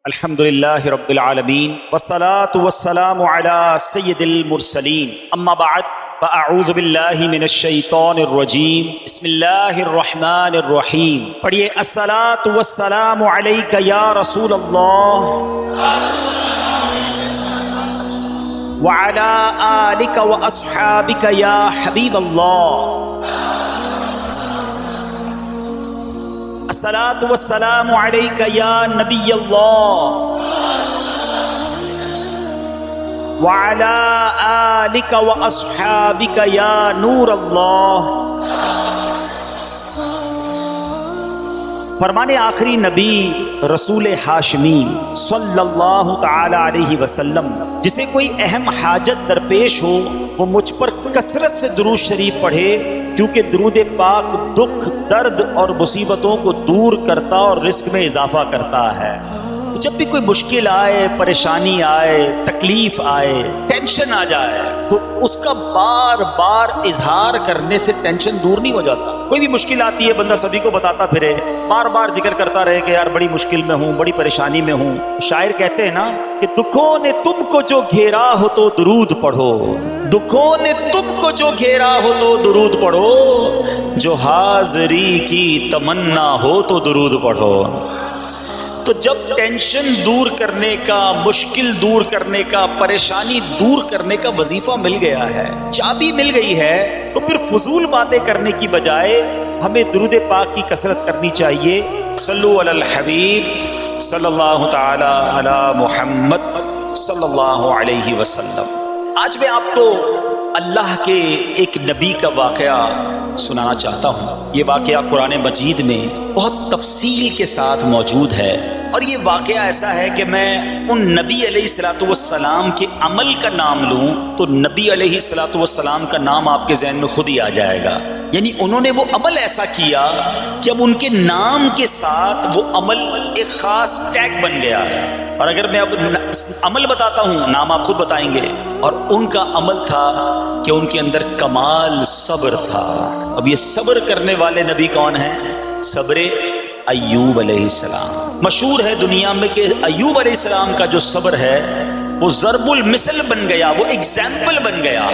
الحمدللہ رب العالمین والصلاة والسلام علی سید المرسلین اما بعد فاعوذ باللہ من الشیطان الرجیم بسم اللہ الرحمن الرحیم پڑھیے الصلاة والسلام علیک یا رسول اللہ وعلی آلک واصحابک یا حبیب اللہ الصلاة والسلام علیک یا نبی اللہ وعلی آلک واصحابک یا نور اللہ۔ فرمان آخری نبی رسول ہاشمی صلی اللہ تعالی علیہ وسلم، جسے کوئی اہم حاجت درپیش ہو وہ مجھ پر کثرت سے درود شریف پڑھے، کیونکہ درود پاک دکھ، درد اور مصیبتوں کو دور کرتا اور رزق میں اضافہ کرتا ہے۔ تو جب بھی کوئی مشکل آئے، پریشانی آئے، تکلیف آئے، ٹینشن آ جائے تو اس کا بار بار اظہار کرنے سے ٹینشن دور نہیں ہو جاتا۔ کوئی بھی مشکل آتی ہے بندہ سبھی کو بتاتا پھرے، بار بار ذکر کرتا رہے کہ یار بڑی مشکل میں ہوں، بڑی پریشانی میں ہوں۔ شاعر کہتے ہیں نا کہ دکھوں نے تم کو جو گھیرا ہو تو درود پڑھو، دکھوں نے تم کو جو گھیرا ہو تو درود پڑھو، جو حاضری کی تمنا ہو تو درود پڑھو۔ تو جب ٹینشن دور کرنے کا، مشکل دور کرنے کا، پریشانی دور کرنے کا وظیفہ مل گیا ہے، چابی مل گئی ہے، تو پھر فضول باتیں کرنے کی بجائے ہمیں درود پاک کی کثرت کرنی چاہیے۔ صلو علی الحبیب صلی اللہ تعالی علی محمد صلی اللہ علیہ وسلم۔ آج میں آپ کو اللہ کے ایک نبی کا واقعہ سنانا چاہتا ہوں۔ یہ واقعہ قرآن مجید میں بہت تفصیل کے ساتھ موجود ہے، اور یہ واقعہ ایسا ہے کہ میں ان نبی علیہ الصلوۃ والسلام کے عمل کا نام لوں تو نبی علیہ الصلوۃ والسلام کا نام آپ کے ذہن میں خود ہی آ جائے گا۔ یعنی انہوں نے وہ عمل ایسا کیا کہ اب ان کے نام کے ساتھ وہ عمل ایک خاص ٹیگ بن گیا ہے۔ اور اگر میں اب عمل بتاتا ہوں، نام آپ خود بتائیں گے، اور ان کا عمل تھا کہ ان کے اندر کمال صبر تھا۔ اب یہ صبر کرنے والے نبی کون ہیں؟ صبر ایوب علیہ السلام۔ مشہور ہے دنیا میں کہ ایوب علیہ السلام کا جو صبر ہے وہ ضرب المثل بن گیا، وہ ایگزامپل بن گیا۔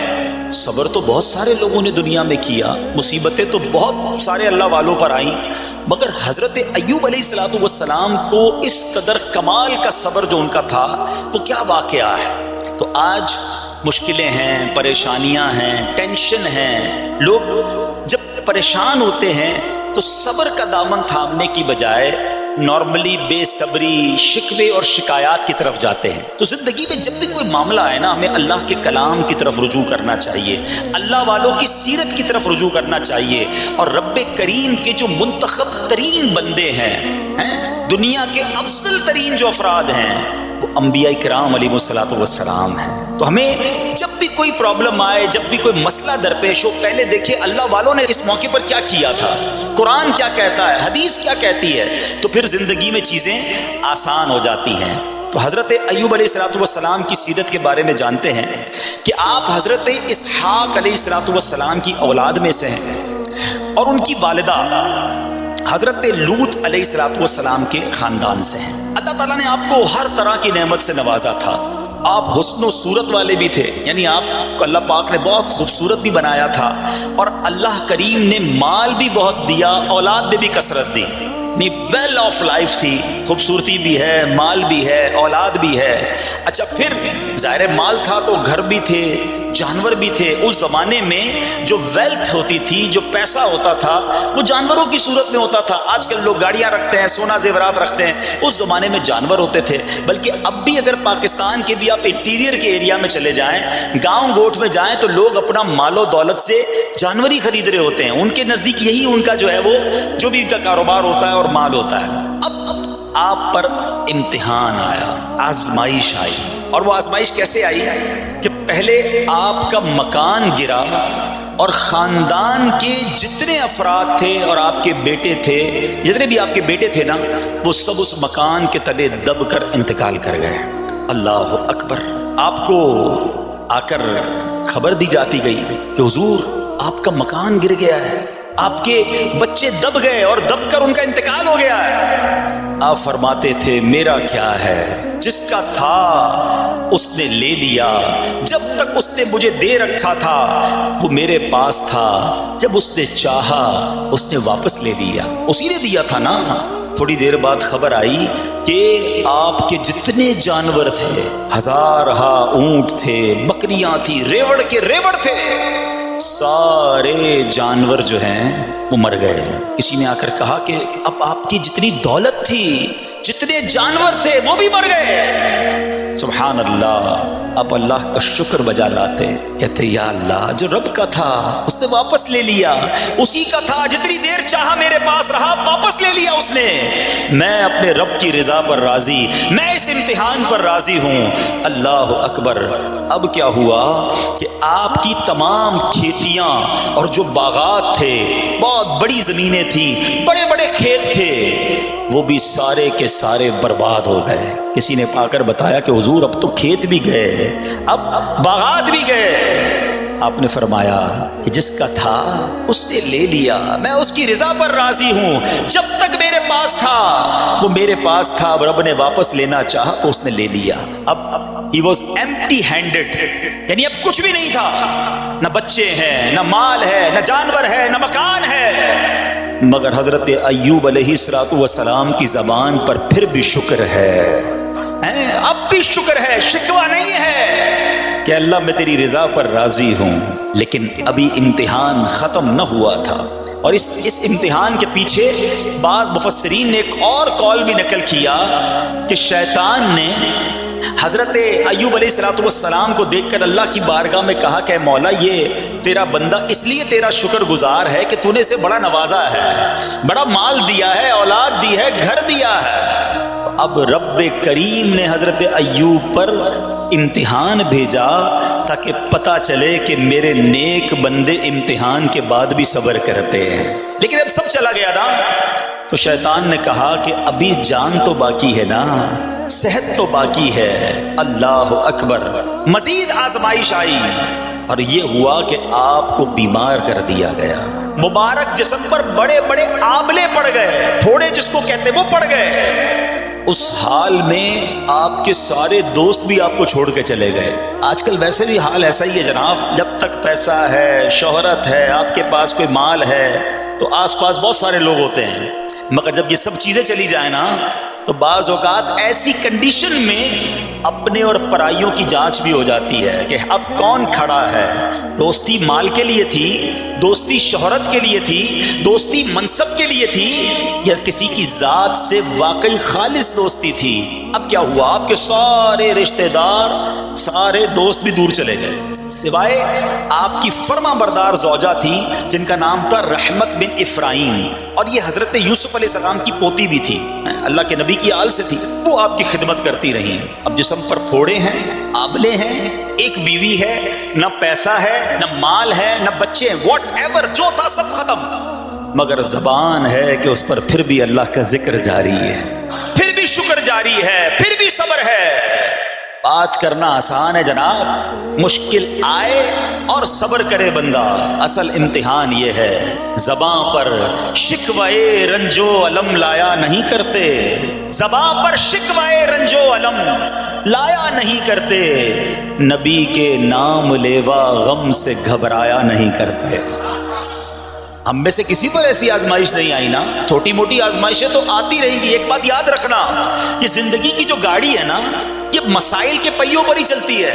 صبر تو بہت سارے لوگوں نے دنیا میں کیا، مصیبتیں تو بہت سارے اللہ والوں پر آئیں، مگر حضرت ایوب علیہ السلام کو اس قدر کمال کا صبر جو ان کا تھا، تو کیا واقعہ ہے۔ تو آج مشکلیں ہیں، پریشانیاں ہیں، ٹینشن ہیں، لوگ جب پریشان ہوتے ہیں تو صبر کا دامن تھامنے کی بجائے نارملی بے صبری، شکوے اور شکایات کی طرف جاتے ہیں۔ تو زندگی میں جب بھی کوئی معاملہ آئے نا، ہمیں اللہ کے کلام کی طرف رجوع کرنا چاہیے، اللہ والوں کی سیرت کی طرف رجوع کرنا چاہیے، اور رب کریم کے جو منتخب ترین بندے ہیں، دنیا کے افضل ترین جو افراد ہیں، وہ انبیاء کرام علیہ الصلوۃ والسلام ہیں۔ تو ہمیں جب بھی کوئی پرابلم آئے، جب بھی کوئی مسئلہ درپیش ہو، پہلے دیکھیں اللہ والوں نے اس موقع پر کیا کیا تھا، قرآن کیا کہتا ہے، حدیث کیا کہتی ہے، تو پھر زندگی میں چیزیں آسان ہو جاتی ہیں۔ تو حضرت ایوب علیہ الصلوۃ والسلام کی سیرت کے بارے میں جانتے ہیں کہ آپ حضرت اسحاق علیہ الصلوۃ والسلام کی اولاد میں سے ہیں، اور ان کی والدہ حضرت لوط علیہ الصلوۃ والسلام کے خاندان سے ہیں۔ اللہ تعالیٰ نے آپ کو ہر طرح کی نعمت سے نوازا تھا۔ آپ حسن و صورت والے بھی تھے، یعنی آپ کو اللہ پاک نے بہت خوبصورت بھی بنایا تھا، اور اللہ کریم نے مال بھی بہت دیا، اولاد میں بھی کثرت دی، ویل آف لائف تھی، خوبصورتی بھی ہے، مال بھی ہے، اولاد بھی ہے۔ اچھا، پھر ظاہر مال تھا تو گھر بھی تھے، جانور بھی تھے۔ اس زمانے میں جو ویلتھ ہوتی تھی، جو پیسہ ہوتا تھا، وہ جانوروں کی صورت میں ہوتا تھا۔ آج کل لوگ گاڑیاں رکھتے ہیں، سونا زیورات رکھتے ہیں، اس زمانے میں جانور ہوتے تھے۔ بلکہ اب بھی اگر پاکستان کے بھی آپ انٹیریئر کے ایریا میں چلے جائیں، گاؤں گوٹ میں جائیں، تو لوگ اپنا مال و دولت سے جانور ہی خرید رہے ہوتے ہیں۔ ان کے نزدیک یہی ان کا جو ہے، وہ جو بھی ان کا کاروبار ہوتا ہے اور مال ہوتا ہے۔ اب آپ پر امتحان آیا، آزمائش آئی، اور وہ آزمائش کیسے آئی کہ پہلے آپ کا مکان گرا، اور خاندان کے جتنے افراد تھے اور آپ کے بیٹے تھے، جتنے بھی آپ کے بیٹے تھے نا، وہ سب اس مکان کے تلے دب کر انتقال کر گئے۔ اللہ اکبر۔ آپ کو آ کر خبر دی جاتی گئی کہ حضور آپ کا مکان گر گیا ہے، آپ کے بچے دب گئے اور دب کر ان کا انتقال ہو گیا ہے۔ آپ فرماتے تھے میرا کیا ہے، جس کا تھا اس نے لے لیا، جب تک اس نے مجھے دے رکھا تھا وہ میرے پاس تھا، جب اس نے چاہا اس نے واپس لے لیا، اسی نے دیا تھا نا۔ تھوڑی دیر بعد خبر آئی کہ آپ کے جتنے جانور تھے، ہزارہا اونٹ تھے، بکریاں تھی، ریوڑ کے ریوڑ تھے، سارے جانور جو ہیں وہ مر گئے۔ کسی نے آ کر کہا کہ اب آپ کی جتنی دولت تھی، جتنے جانور تھے وہ بھی مر گئے۔ سبحان اللہ، اب اللہ کا شکر بجا لاتے، کہتے یا اللہ جو رب کا تھا اس نے واپس لے لیا، اسی کا تھا، جتنی دیر چاہا میرے پاس رہا، واپس لے لیا اس نے۔ میں اپنے رب کی رضا پر راضی، میں اس امتحان پر راضی ہوں۔ اللہ اکبر۔ اب کیا ہوا کہ آپ کی تمام کھیتیاں اور جو باغات تھے، بہت بڑی زمینیں تھیں، بڑے بڑے کھیت تھے، وہ بھی سارے کے سارے برباد ہو گئے۔ کسی نے آ کر بتایا کہ حضور اب تو کھیت بھی گئے، اب باغات بھی گئے۔ آپ نے فرمایا کہ جس کا تھا اس نے لے لیا، میں اس کی رضا پر راضی ہوں۔ جب تک میرے پاس تھا وہ میرے پاس تھا، اب رب نے واپس لینا چاہا تو اس نے لے لیا۔ اب he was empty handed، یعنی اب کچھ بھی نہیں تھا، نہ بچے ہیں، نہ مال ہے، نہ جانور ہے، نہ مکان ہے۔ مگر حضرت ایوب علیہ السلام کی زبان پر پھر بھی شکر ہے، اب بھی شکر ہے، شکوہ نہیں ہے کہ اللہ میں تیری رضا پر راضی ہوں۔ لیکن ابھی امتحان ختم نہ ہوا تھا، اور اس امتحان کے پیچھے بعض مفسرین نے ایک اور قول بھی نقل کیا کہ شیطان نے حضرت ایوب علیہ السلام کو دیکھ کر اللہ کی بارگاہ میں کہا کہ مولا یہ تیرا بندہ اس لیے تیرا شکر گزار ہے کہ تو نے اسے بڑا نوازا ہے، بڑا مال دیا ہے، اولاد دی ہے، گھر دیا ہے۔ اب رب کریم نے حضرت ایوب پر امتحان بھیجا تاکہ پتہ چلے کہ میرے نیک بندے امتحان کے بعد بھی صبر کرتے ہیں۔ لیکن اب سب چلا گیا نا، تو شیطان نے کہا کہ ابھی جان تو باقی ہے نا، صحت تو باقی ہے۔ اللہ اکبر۔ مزید آزمائش آئی اور یہ ہوا کہ آپ کو بیمار کر دیا گیا، مبارک جسم پر بڑے بڑے آبلے پڑ گئے، پھوڑے جس کو کہتے وہ پڑ گئے۔ اس حال میں آپ کے سارے دوست بھی آپ کو چھوڑ کے چلے گئے۔ آج کل ویسے بھی حال ایسا ہی ہے جناب، جب تک پیسہ ہے، شہرت ہے، آپ کے پاس کوئی مال ہے تو آس پاس بہت سارے لوگ ہوتے ہیں، مگر جب یہ سب چیزیں چلی جائیں نا تو بعض اوقات ایسی کنڈیشن میں اپنے اور پرائیوں کی جانچ بھی ہو جاتی ہے کہ اب کون کھڑا ہے۔ دوستی مال کے لیے تھی، دوستی شہرت کے لیے تھی، دوستی منصب کے لیے تھی، یا کسی کی ذات سے واقعی خالص دوستی تھی؟ اب کیا ہوا، آپ کے سارے رشتہ دار، سارے دوست بھی دور چلے گئے، سوائے آپ کی فرما بردار زوجہ تھی جن کا نام تھا رحمت بن افراہیم، اور یہ حضرت یوسف علیہ السلام کی پوتی بھی تھی، اللہ کے نبی کی آل سے تھی، وہ آپ کی خدمت کرتی رہی۔ اب جسم پر پھوڑے ہیں، آبلے ہیں، ایک بیوی ہے، نہ پیسہ ہے، نہ مال ہے، نہ بچے ہیں، واٹ ایور جو تھا سب ختم، مگر زبان ہے کہ اس پر پھر بھی اللہ کا ذکر جاری ہے، پھر بھی شکر جاری ہے، پھر بھی صبر ہے۔ بات کرنا آسان ہے جناب، مشکل آئے اور صبر کرے بندہ، اصل امتحان یہ ہے۔ زباں پر شکوائے رنجو علم لایا نہیں کرتے، زباں پر شکوائے رنجو علم لایا نہیں کرتے، نبی کے نام لیوا غم سے گھبرایا نہیں کرتے۔ ہم میں سے کسی پر ایسی آزمائش نہیں آئی نا، چھوٹی موٹی آزمائشیں تو آتی رہیں گی۔ ایک بات یاد رکھنا، یہ زندگی کی جو گاڑی ہے نا، یہ مسائل کے پہیوں پر ہی چلتی ہے۔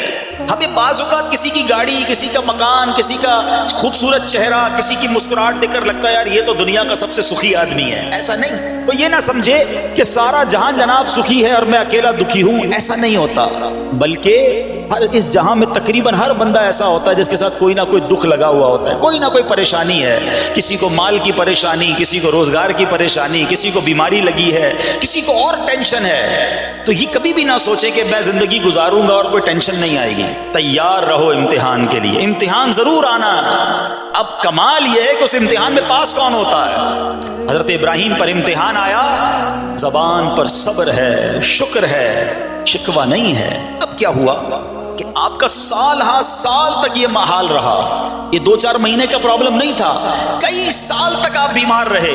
ہمیں بعض اوقات کسی کی گاڑی، کسی کا مکان، کسی کا خوبصورت چہرہ، کسی کی مسکراہٹ دیکھ کر لگتا ہے یار یہ تو دنیا کا سب سے سخی آدمی ہے۔ ایسا نہیں، تو یہ نہ سمجھے کہ سارا جہان جناب سخی ہے اور میں اکیلا دکھی ہوں، ایسا نہیں ہوتا، بلکہ ہر اس جہاں میں تقریباً ہر بندہ ایسا ہوتا ہے جس کے ساتھ کوئی نہ کوئی دکھ لگا ہوا ہوتا ہے، کوئی نہ کوئی پریشانی ہے، کسی کو مال کی پریشانی، کسی کو روزگار کی پریشانی، کسی کو بیماری لگی ہے، کسی کو اور ٹینشن ہے۔ تو یہ کبھی بھی نہ سوچے کہ میں زندگی گزاروں گا اور کوئی ٹینشن نہیں آئے گی، تیار رہو امتحان کے لیے، امتحان ضرور آنا۔ اب کمال یہ ہے کہ اس امتحان میں پاس کون ہوتا ہے۔ حضرت ابراہیم پر امتحان آیا، زبان پر صبر ہے، شکر ہے، شکوہ نہیں ہے۔ اب کیا ہوا کہ آپ کا سال ہاں سال تک یہ محال رہا، یہ 2-4 مہینے کا پرابلم نہیں تھا، کئی سال تک آپ بیمار رہے،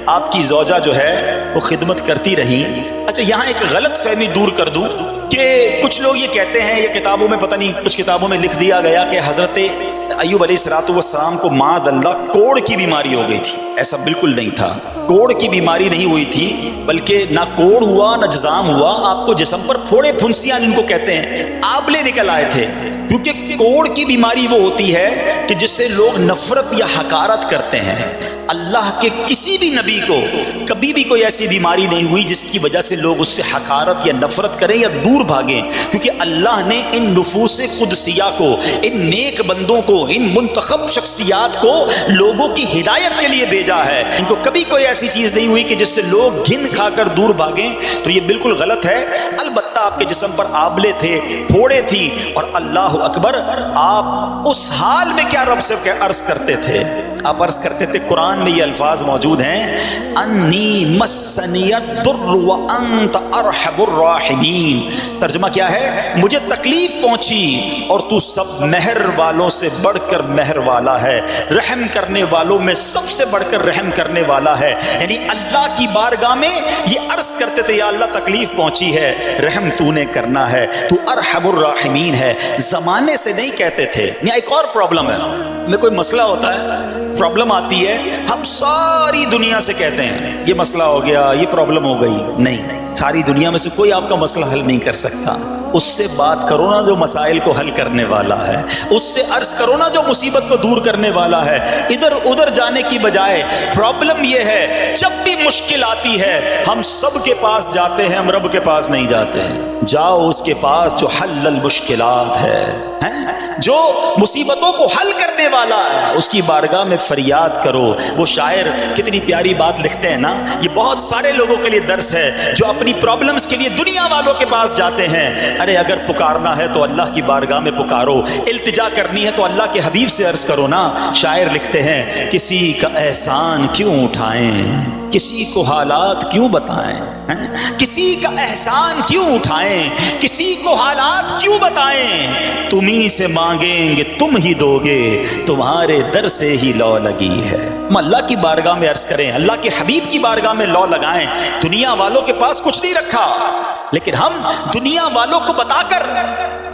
آپ کی زوجہ جو ہے وہ خدمت کرتی رہی. اچھا یہاں ایک غلط فہمی دور کر دوں کہ کچھ لوگ یہ کہتے ہیں، یہ کتابوں میں پتہ نہیں کچھ کتابوں میں لکھ دیا گیا کہ حضرت ایوب علیہ السلام کو معاذ اللہ کوڑ کی بیماری ہو گئی تھی. ایسا بالکل نہیں تھا. کوڑ کی بیماری نہیں ہوئی تھی، بلکہ نہ کوڑ ہوا نہ جزام ہوا. آپ کو جسم پر پھوڑے پھنسیاں جن کو کہتے ہیں آبلے نکل آئے تھے. کیونکہ کوڑ کی بیماری وہ ہوتی ہے کہ جس سے لوگ نفرت یا حقارت کرتے ہیں. اللہ کے کسی بھی نبی کو کبھی بھی کوئی ایسی بیماری نہیں ہوئی جس کی وجہ سے لوگ اس سے حقارت یا نفرت کریں یا دور بھاگیں. کیونکہ اللہ نے ان نفوس قدسیہ کو، ان نیک بندوں کو، ان منتخب شخصیات کو لوگوں کی ہدایت کے لیے بھیجا ہے. ان کو کبھی کوئی ایسی چیز نہیں ہوئی کہ جس سے لوگ گھن کھا کر دور بھاگیں. تو یہ بالکل غلط ہے. البتہ آپ کے جسم پر آبلے تھے، پھوڑے تھی، اور اللہ اکبر آپ اس حال میں کیا رب سے عرض کرتے تھے؟ آپ عرض کرتے تھے، قرآن میں یہ الفاظ موجود ہیں، انی مسنی الضر وانت ارحم الراحمین. ترجمہ کیا ہے؟ مجھے تکلیف پہنچی اور تو سب مہر والوں سے بڑھ کر مہر والا ہے، رحم کرنے والوں میں سب سے بڑھ کر رحم کرنے والا ہے. یعنی اللہ کی بارگاہ میں یہ عرض کرتے تھے، یا اللہ تکلیف پہنچی ہے، رحم تو نے کرنا ہے، تو ارحم الراحمین ہے. زمانے سے نہیں کہتے تھے. یہاں ایک اور پرابلم ہے. میں کوئی مسئلہ ہوتا ہے، پرابلم آتی ہے، ہم ساری دنیا سے کہتے ہیں یہ مسئلہ ہو گیا، یہ پرابلم ہو گئی. نہیں، ساری دنیا میں سے کوئی آپ کا مسئلہ حل نہیں کر سکتا. اس سے بات کرو نا جو مسائل کو حل کرنے والا ہے، اس سے عرض کرو نا جو مصیبت کو دور کرنے والا ہے. ادھر ادھر جانے کی بجائے پرابلم یہ ہے، جب بھی مشکل آتی ہے ہم سب کے پاس جاتے ہیں، ہم رب کے پاس نہیں جاتے ہیں. جاؤ اس کے پاس جو حل المشکلات ہے، جو مصیبتوں کو حل کرنے والا ہے، اس کی بارگاہ میں فریاد کرو. وہ شاعر کتنی پیاری بات لکھتے ہیں نا، یہ بہت سارے لوگوں کے لیے درس ہے جو اپنی پرابلمز کے لیے دنیا والوں کے پاس جاتے ہیں. ارے اگر پکارنا ہے تو اللہ کی بارگاہ میں پکارو، التجا کرنی ہے تو اللہ کے حبیب سے عرض کرو نا. شاعر لکھتے ہیں، کسی کا احسان کیوں اٹھائیں، کسی کو حالات کیوں بتائیں، کسی کا احسان کیوں اٹھائیں، کسی کو حالات کیوں بتائیں. تمہیں سے مانگیں گے تم ہی دو گے، تمہارے در سے ہی لو لگی ہے. ہم اللہ کی بارگاہ میں عرض کریں، اللہ کے حبیب کی بارگاہ میں لو لگائیں. دنیا والوں کے پاس کچھ نہیں رکھا، لیکن ہم دنیا والوں کو بتا کر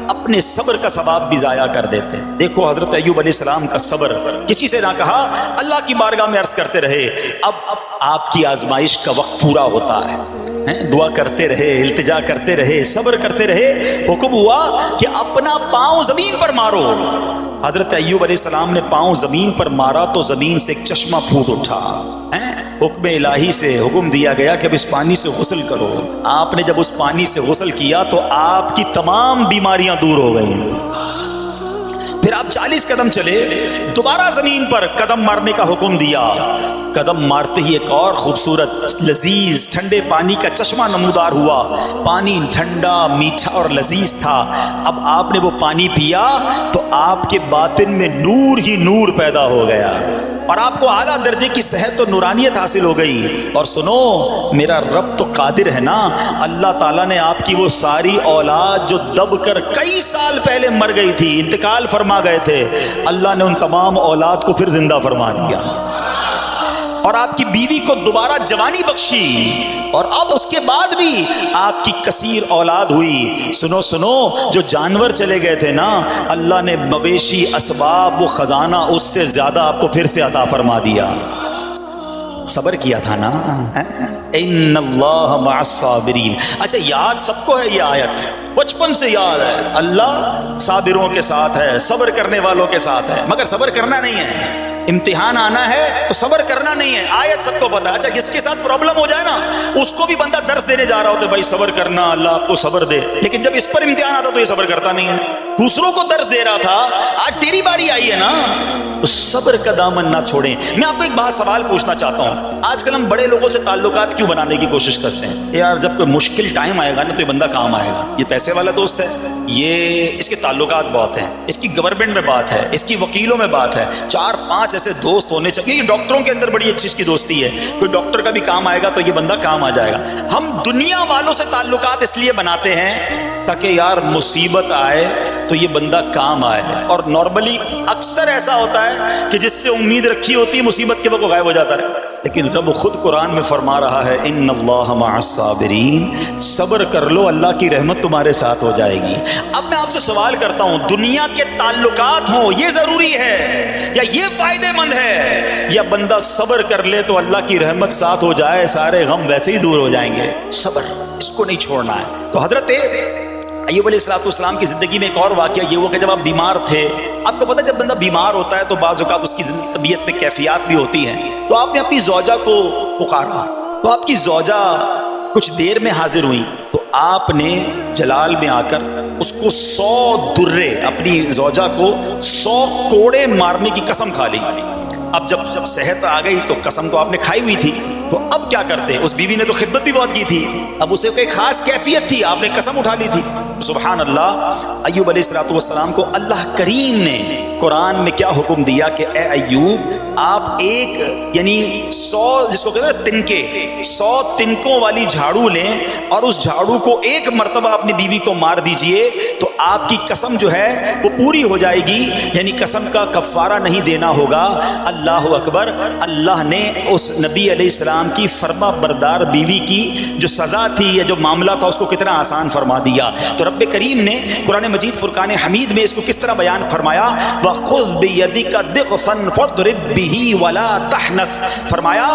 اپنے صبر کا ثواب بھی ضائع کر دیتے ہیں. دیکھو حضرت ایوب علیہ السلام کا صبر، کسی سے نہ کہا، اللہ کی بارگاہ میں عرض کرتے رہے. اب آپ کی آزمائش کا وقت پورا ہوتا ہے، دعا کرتے رہے، التجا کرتے رہے، صبر کرتے رہے. حکم ہوا کہ اپنا پاؤں زمین پر مارو. حضرت ایوب علیہ السلام نے پاؤں زمین پر مارا تو زمین سے ایک چشمہ پھوٹ اٹھا. حکم الہی سے حکم دیا گیا کہ اب اس پانی سے غسل کرو. آپ نے جب اس پانی سے غسل کیا تو آپ کی تمام بیماریاں دور ہو گئیں. پھر آپ 40 قدم چلے، دوبارہ زمین پر قدم مارنے کا حکم دیا. قدم مارتے ہی ایک اور خوبصورت لذیذ ٹھنڈے پانی کا چشمہ نمودار ہوا. پانی ٹھنڈا، میٹھا اور لذیذ تھا. اب آپ نے وہ پانی پیا تو آپ کے باطن میں نور ہی نور پیدا ہو گیا اور آپ کو اعلیٰ درجے کی صحت اور نورانیت حاصل ہو گئی. اور سنو، میرا رب تو قادر ہے نا. اللہ تعالیٰ نے آپ کی وہ ساری اولاد جو دب کر کئی سال پہلے مر گئی تھی، انتقال فرما گئے تھے، اللہ نے ان تمام اولاد کو پھر زندہ فرما دیا اور آپ کی بیوی کو دوبارہ جوانی بخشی، اور اب اس کے بعد بھی آپ کی کثیر اولاد ہوئی. سنو سنو، جو جانور چلے گئے تھے نا، اللہ نے مویشی، اسباب، وہ خزانہ اس سے زیادہ آپ کو پھر سے عطا فرما دیا. صبر کیا تھا نا. ان اللہ مع الصابرین. اچھا، یاد سب کو ہے یہ آیت، بچپن سے یاد ہے. اللہ صابروں کے ساتھ ہے، صبر کرنے والوں کے ساتھ ہے. مگر صبر کرنا نہیں ہے، امتحان آنا ہے تو صبر کرنا نہیں ہے. آیت سب کو پتا ہے. اچھا، جس کے ساتھ پرابلم ہو جائے نا، اس کو بھی بندہ درس دینے جا رہا ہوتا ہے، بھائی صبر کرنا، اللہ آپ کو صبر دے. لیکن جب اس پر امتحان آتا تو یہ صبر کرتا نہیں ہے. دوسروں کو درس دے رہا تھا، آج تیری باری آئی ہے نا، اس صبر کا دامن نہ چھوڑیں. میں آپ کو ایک بات سوال پوچھنا چاہتا ہوں. آج کل ہم بڑے لوگوں سے تعلقات کیوں بنانے کی کوشش کرتے ہیں؟ یار جب کوئی مشکل ٹائم آئے گا نا تو یہ بندہ کام آئے گا. یہ پیسے والا دوست ہے، یہ اس کے تعلقات بہت ہیں، اس کی گورنمنٹ میں بات ہے، اس کی وکیلوں میں بات ہے. 4-5 ایسے دوست ہونے چاہیے. یہ ڈاکٹروں کے اندر بڑی اچھی اس کی دوستی ہے. کوئی ڈاکٹر کا بھی کام آئے گا تو یہ بندہ کام آ جائے گا. ہم دنیا والوں سے تعلقات اس لیے بناتے ہیں تاکہ یار مصیبت آئے تو یہ بندہ کام آئے. اور نارملی اکثر ایسا ہوتا ہے کہ جس سے امید رکھی ہوتی ہے مصیبت کے وقت غائب ہو جاتا ہے. لیکن رب خود قرآن میں فرما رہا ہے ان اللہ مع الصابرین، صبر کر لو اللہ کی رحمت تمہارے ساتھ ہو جائے گی۔ اب میں آپ سے سوال کرتا ہوں، دنیا کے تعلقات ہوں یہ ضروری ہے یا یہ فائدہ مند ہے، یا بندہ صبر کر لے تو اللہ کی رحمت ساتھ ہو جائے، سارے غم ویسے ہی دور ہو جائیں گے؟ صبر اس کو نہیں چھوڑنا ہے۔ تو حضرت ایوب علیہ السلام کی زندگی میں ایک اور واقعہ یہ ہوا کہ جب آپ بیمار تھے، آپ کو پتہ جب بندہ بیمار ہوتا ہے تو بعض اوقات اس کی طبیعت میں کیفیات بھی ہوتی ہیں، تو آپ نے اپنی زوجہ کو پکارا، تو آپ کی زوجہ کچھ دیر میں حاضر ہوئی، تو آپ نے جلال میں آ کر اس کو 100 درے، اپنی زوجہ کو 100 کوڑے مارنے کی قسم کھا لی۔ اب جب صحت آ گئی تو قسم تو آپ نے کھائی ہوئی تھی، تو اب کیا کرتے؟ اس بیوی نے تو خدمت بھی بہت کی تھی، اب اسے کوئی خاص کیفیت تھی، آپ نے قسم اٹھا لی تھی۔ سبحان اللہ، ایوب علیہ السلام کو اللہ کریم نے قرآن میں کیا حکم دیا کہ اے ایوب، آپ ایک یعنی 100 جس کو کہتے ہیں تنکے، 100 تنکوں والی جھاڑو لیں اور اس جھاڑو کو ایک مرتبہ اپنی بیوی کو مار دیجئے تو آپ کی قسم جو ہے وہ پوری ہو جائے گی، یعنی قسم کا کفارہ نہیں دینا ہوگا۔ اللہ اکبر، اللہ نے اس نبی علیہ السلام کی فرما بردار بیوی کی جو سزا تھی یا جو معاملہ تھا اس کو کتنا آسان فرما دیا۔ تو رب کریم نے قرآن مجید فرقان حمید میں اس کو کس طرح بیان فرمایا، وَخُذْ بِيَدِكَ ضِغْثًا فَاضْرِب بِهِ وَلَا تَحْنَثْ، فرمایا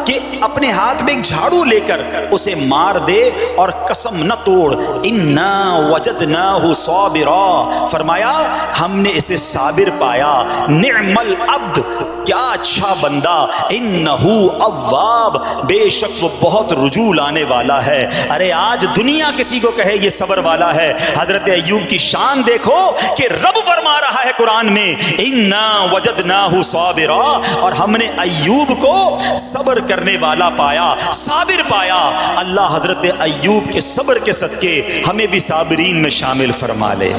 کہ اپنے ہاتھ میں ایک جھاڑو لے کر اسے مار دے اور قسم نہ توڑ، اِنَّا وَجَدْنَاهُ صَابِرًا، فرمایا ہم نے اسے صابر پایا، نعم العبد، کیا اچھا بندہ، انہو اواب، بے شک وہ بہت رجوع لانے والا ہے۔ ارے آج دنیا کسی کو کہے یہ صبر والا ہے، حضرت ایوب کی شان دیکھو کہ رب فرما رہا ہے قرآن میں انا وجدناہ صابرا، اور ہم نے ایوب کو صبر کرنے والا پایا، صابر پایا۔ اللہ حضرت ایوب کے صبر کے صدقے ہمیں بھی صابرین میں شامل فرما لے۔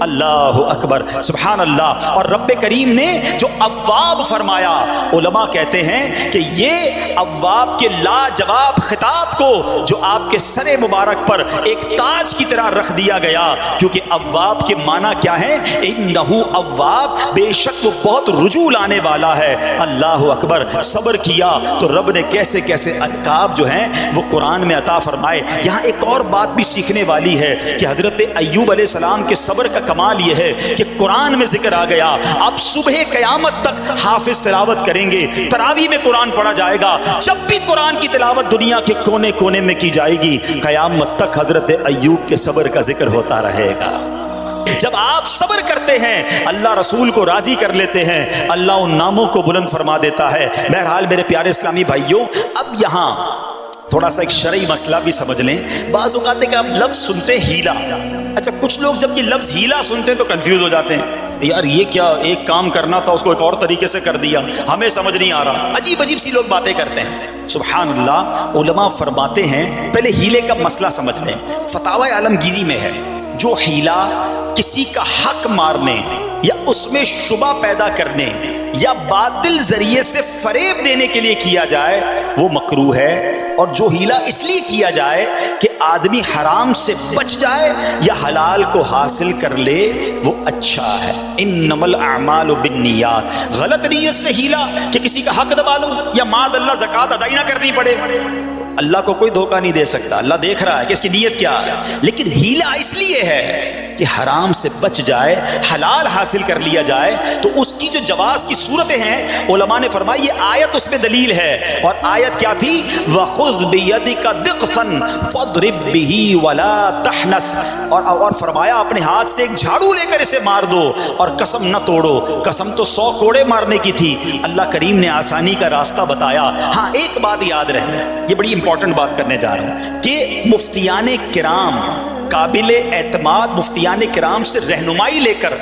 اللہ اکبر، سبحان اللہ۔ اور رب کریم نے جو اواب فرمایا، علماء کہتے ہیں کہ یہ اواب کے لاجواب خطاب کو جو آپ کے سر مبارک پر ایک تاج کی طرح رکھ دیا گیا، کیونکہ اواب کے معنی کیا ہے؟ انہو اواب، بے شک وہ بہت رجوع لانے والا ہے۔ اللہ اکبر، صبر کیا تو رب نے کیسے کیسے القاب جو ہیں وہ قرآن میں عطا فرمائے۔ یہاں ایک اور بات بھی سیکھنے والی ہے کہ حضرت ایوب علیہ السلام کے صبر کا کمال یہ ہے کہ قرآن میں ذکر آ گیا، آپ صبح قیامت تک حافظ تلاوت کریں گے، تراویح میں قرآن پڑھا جائے گا، جب بھی قرآن کی تلاوت دنیا کے کونے کونے میں کی جائے گی، قیامت تک حضرت ایوب کے صبر کا ذکر ہوتا رہے گا۔ جب آپ صبر کرتے ہیں، اللہ رسول کو راضی کر لیتے ہیں، اللہ ان ناموں کو بلند فرما دیتا ہے۔ بہرحال میرے پیارے اسلامی بھائیوں، اب یہاں تھوڑا سا ایک شرعی مسئلہ بھی سمجھ لیں۔ بعض اوقات کہ آپ لفظ سنتے ہیلا، اچھا کچھ لوگ جب یہ لفظ ہیلا سنتے ہیں تو کنفیوز ہو جاتے ہیں، یار یہ کیا، ایک کام کرنا تھا اس کو ایک اور طریقے سے کر دیا، ہمیں سمجھ نہیں آ رہا، عجیب عجیب سی لوگ باتیں کرتے ہیں۔ سبحان اللہ، علماء فرماتے ہیں پہلے ہیلے کا مسئلہ سمجھ لیں۔ فتاوی عالمگیری میں ہے، جو ہیلا کسی کا حق مارنے یا اس میں شبہ پیدا کرنے یا باطل ذریعے سے فریب دینے کے لیے کیا جائے وہ مکروہ ہے، اور جو ہیلا اس لیے کیا جائے کہ آدمی حرام سے بچ جائے یا حلال کو حاصل کر لے وہ اچھا ہے۔ انما الاعمال بالنیات، غلط نیت سے ہیلا کہ کسی کا حق دبا لوں یا معاذ اللہ زکوٰۃ ادا نہ کرنی پڑے، اللہ کو کوئی دھوکہ نہیں دے سکتا، اللہ دیکھ رہا ہے کہ اس کی نیت کیا ہے، لیکن ہیلا اس لیے ہے کہ حرام سے بچ جائے، حلال حاصل کر لیا جائے، تو اس کی جو جواز کی صورتیں ہیں علماء نے فرمایا یہ آیت اس میں دلیل ہے، اور آیت کیا تھی؟ وَخُذْ بِيَدِكَ ضِغْثًا فَاضْرِب بِهِ وَلَا تَحْنَثْ، اور فرمایا اپنے ہاتھ سے ایک جھاڑو لے کر اسے مار دو اور قسم نہ توڑو۔ قسم تو 100 کوڑے مارنے کی تھی، اللہ کریم نے آسانی کا راستہ بتایا۔ ہاں ایک بات یاد رہے، یہ بڑی امپورٹنٹ بات کرنے جا رہا ہوں کہ مفتیان کرام، قابل اعتماد مفتیان کرام سے رہنمائی لے کر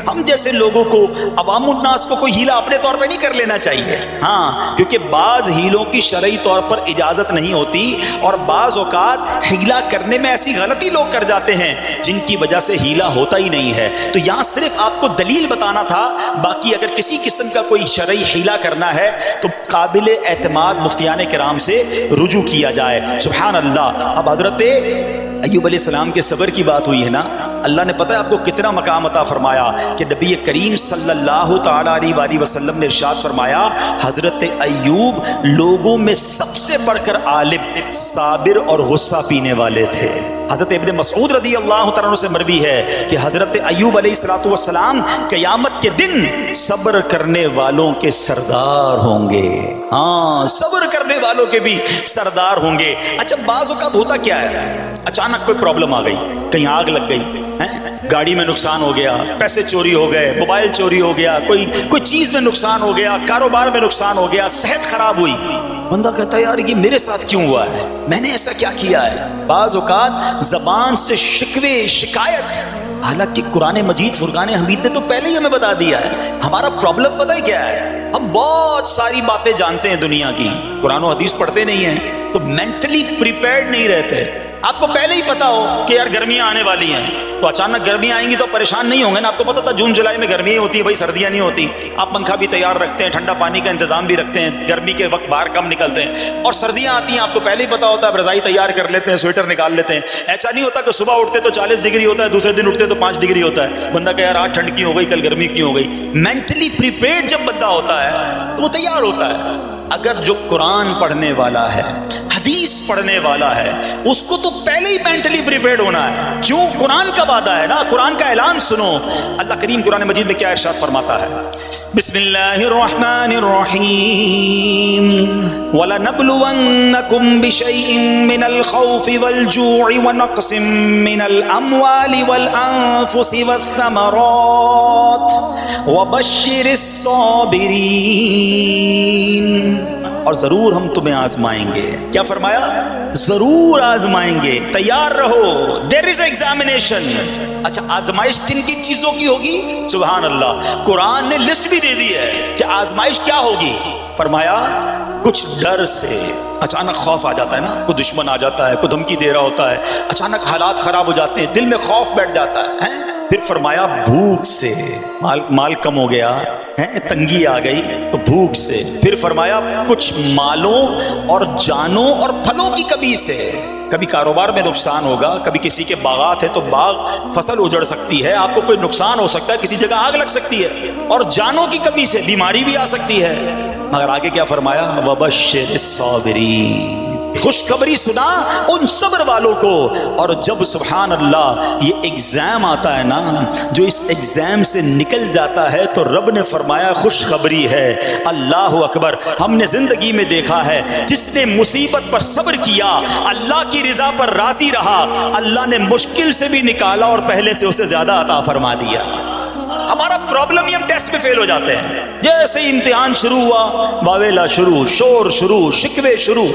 ہم جیسے لوگوں کو، عوام الناس کو کوئی ہیلا اپنے طور پہ نہیں کر لینا چاہیے۔ ہاں، کیونکہ بعض ہیلوں کی شرعی طور پر اجازت نہیں ہوتی، اور بعض اوقات ہیلا کرنے میں ایسی غلطی لوگ کر جاتے ہیں جن کی وجہ سے ہیلا ہوتا ہی نہیں ہے۔ تو یہاں صرف آپ کو دلیل بتانا تھا، باقی اگر کسی قسم کا کوئی شرعی ہیلا کرنا ہے تو قابل اعتماد مفتیان کرام سے رجوع کیا جائے۔ سبحان اللہ۔ اب حضرت ایوب علیہ السلام کے صبر کی بات ہوئی ہے نا، اللہ نے پتہ ہے آپ کو کتنا مقام عطا فرمایا کہ نبی کریم صلی اللہ تعالی علیہ وآلہ وسلم نے ارشاد فرمایا حضرت ایوب لوگوں میں سب سے بڑھ کر عالم، صابر اور غصہ پینے والے تھے۔ حضرت ابن مسعود رضی اللہ تعالیٰ عنہ سے مروی ہے کہ حضرت ایوب علیہ السلام قیامت کے دن صبر کرنے والوں کے سردار ہوں گے۔ ہاں، صبر کرنے والوں کے بھی سردار ہوں گے۔ اچھا، بعض اوقات ہوتا کیا ہے، اچانک کوئی پرابلم آ گئی، کہیں آگ لگ گئی، گاڑی میں نقصان ہو گیا، پیسے چوری ہو گئے، موبائل چوری ہو گیا، کوئی چیز میں نقصان ہو گیا، کاروبار میں نقصان ہو گیا، صحت خراب ہوئی، بندہ کہتا ہے یار یہ میرے ساتھ کیوں ہوا ہے، میں نے ایسا کیا کیا ہے۔ بعض اوقات زبان سے شکوے، شکایت، حالانکہ قرآن مجید فرقان حمید نے تو پہلے ہی ہمیں بتا دیا ہے ہمارا پرابلم پتہ ہی کیا ہے۔ ہم بہت ساری باتیں جانتے ہیں دنیا کی، قرآن و حدیث پڑھتے نہیں ہیں تو مینٹلی پریپیئرڈ نہیں رہتے۔ آپ کو پہلے ہی پتا ہو کہ یار گرمیاں آنے والی ہیں تو اچانک گرمیاں آئیں گی تو پریشان نہیں ہوں گے نا۔ آپ کو پتا تھا جون جولائی میں گرمیاں ہوتی ہیں، بھائی سردیاں نہیں ہوتی، آپ پنکھا بھی تیار رکھتے ہیں، ٹھنڈا پانی کا انتظام بھی رکھتے ہیں، گرمی کے وقت باہر کم نکلتے ہیں، اور سردیاں آتی ہیں آپ کو پہلے ہی پتا ہوتا ہے، رضائی تیار کر لیتے ہیں، سویٹر نکال لیتے ہیں۔ ایسا نہیں ہوتا کہ صبح اٹھتے تو 40 ڈگری ہوتا ہے، دوسرے دن اٹھتے تو 5 ڈگری ہوتا ہے، بندہ کہ یار آج ٹھنڈ کیوں ہو گئی، کل گرمی کیوں ہو گئی۔ مینٹلی پریپیئرڈ جب بندہ ہوتا ہے تو وہ تیار ہوتا ہے۔ اگر جو قرآن پڑھنے والا ہے، حدیث پڑھنے والا ہے، اس کو تو پہلے ہی مینٹلی پریپیئرڈ ہونا ہے۔ کیوں؟ قرآن کا وعدہ ہے نا، قرآن کا اعلان سنو۔ اللہ کریم قرآن مجید میں کیا ارشاد فرماتا ہے؟ بسم اللہ الرحمن الرحیم وَلَنَبْلُوَنَّكُمْ بِشَيْءٍ مِّنَ الْخَوْفِ وَالْجُوعِ وَنَقْصٍ مِّنَ الْأَمْوَالِ وَالْأَنفُسِ وَالثَّمَرَاتِ وَبَشِّرِ الصَّابِرِينَ۔ اور ضرور ہم تمہیں آزمائیں گے۔ کیا فرمایا؟ ضرور آزمائیں گے، تیار رہو، دیر از ایگزامینیشن۔ اچھا، آزمائش کن کن چیزوں کی ہوگی؟ سبحان اللہ، قرآن نے لسٹ بھی دے دی ہے کہ آزمائش کیا ہوگی۔ فرمایا کچھ ڈر سے، اچانک خوف آ جاتا ہے نا، کوئی دشمن آ جاتا ہے، کوئی دھمکی دے رہا ہوتا ہے، اچانک حالات خراب ہو جاتے ہیں، دل میں خوف بیٹھ جاتا ہے۔ پھر فرمایا بھوک سے، مال کم ہو گیا ہے، تنگی آ گئی تو بھوک سے۔ پھر فرمایا کچھ مالوں اور جانوں اور پھلوں کی کمی سے، کبھی کاروبار میں نقصان ہوگا، کبھی کسی کے باغات ہے تو باغ فصل اجڑ سکتی ہے، آپ کو کوئی نقصان ہو سکتا ہے، کسی جگہ آگ لگ سکتی ہے، اور جانوں کی کمی سے بیماری بھی آ سکتی ہے۔ مگر آگے کیا فرمایا؟ وَبَشِّرِ الصَّابِرِينَ، خوشخبری سنا ان صبر والوں کو۔ اور جب سبحان اللہ یہ ایگزام آتا ہے نا، جو اس ایگزام سے نکل جاتا ہے تو رب نے فرمایا خوشخبری ہے۔ اللہ اکبر، ہم نے زندگی میں دیکھا ہے جس نے مصیبت پر صبر کیا، اللہ کی رضا پر راضی رہا، اللہ نے مشکل سے بھی نکالا اور پہلے سے اسے زیادہ عطا فرما دیا۔ ہمارا پرابلم ہی ہم ٹیسٹ میں فیل ہو جاتے ہیں، جیسے ہی امتحان شروع ہوا واویلا شروع، شور شروع، شکوے شروع،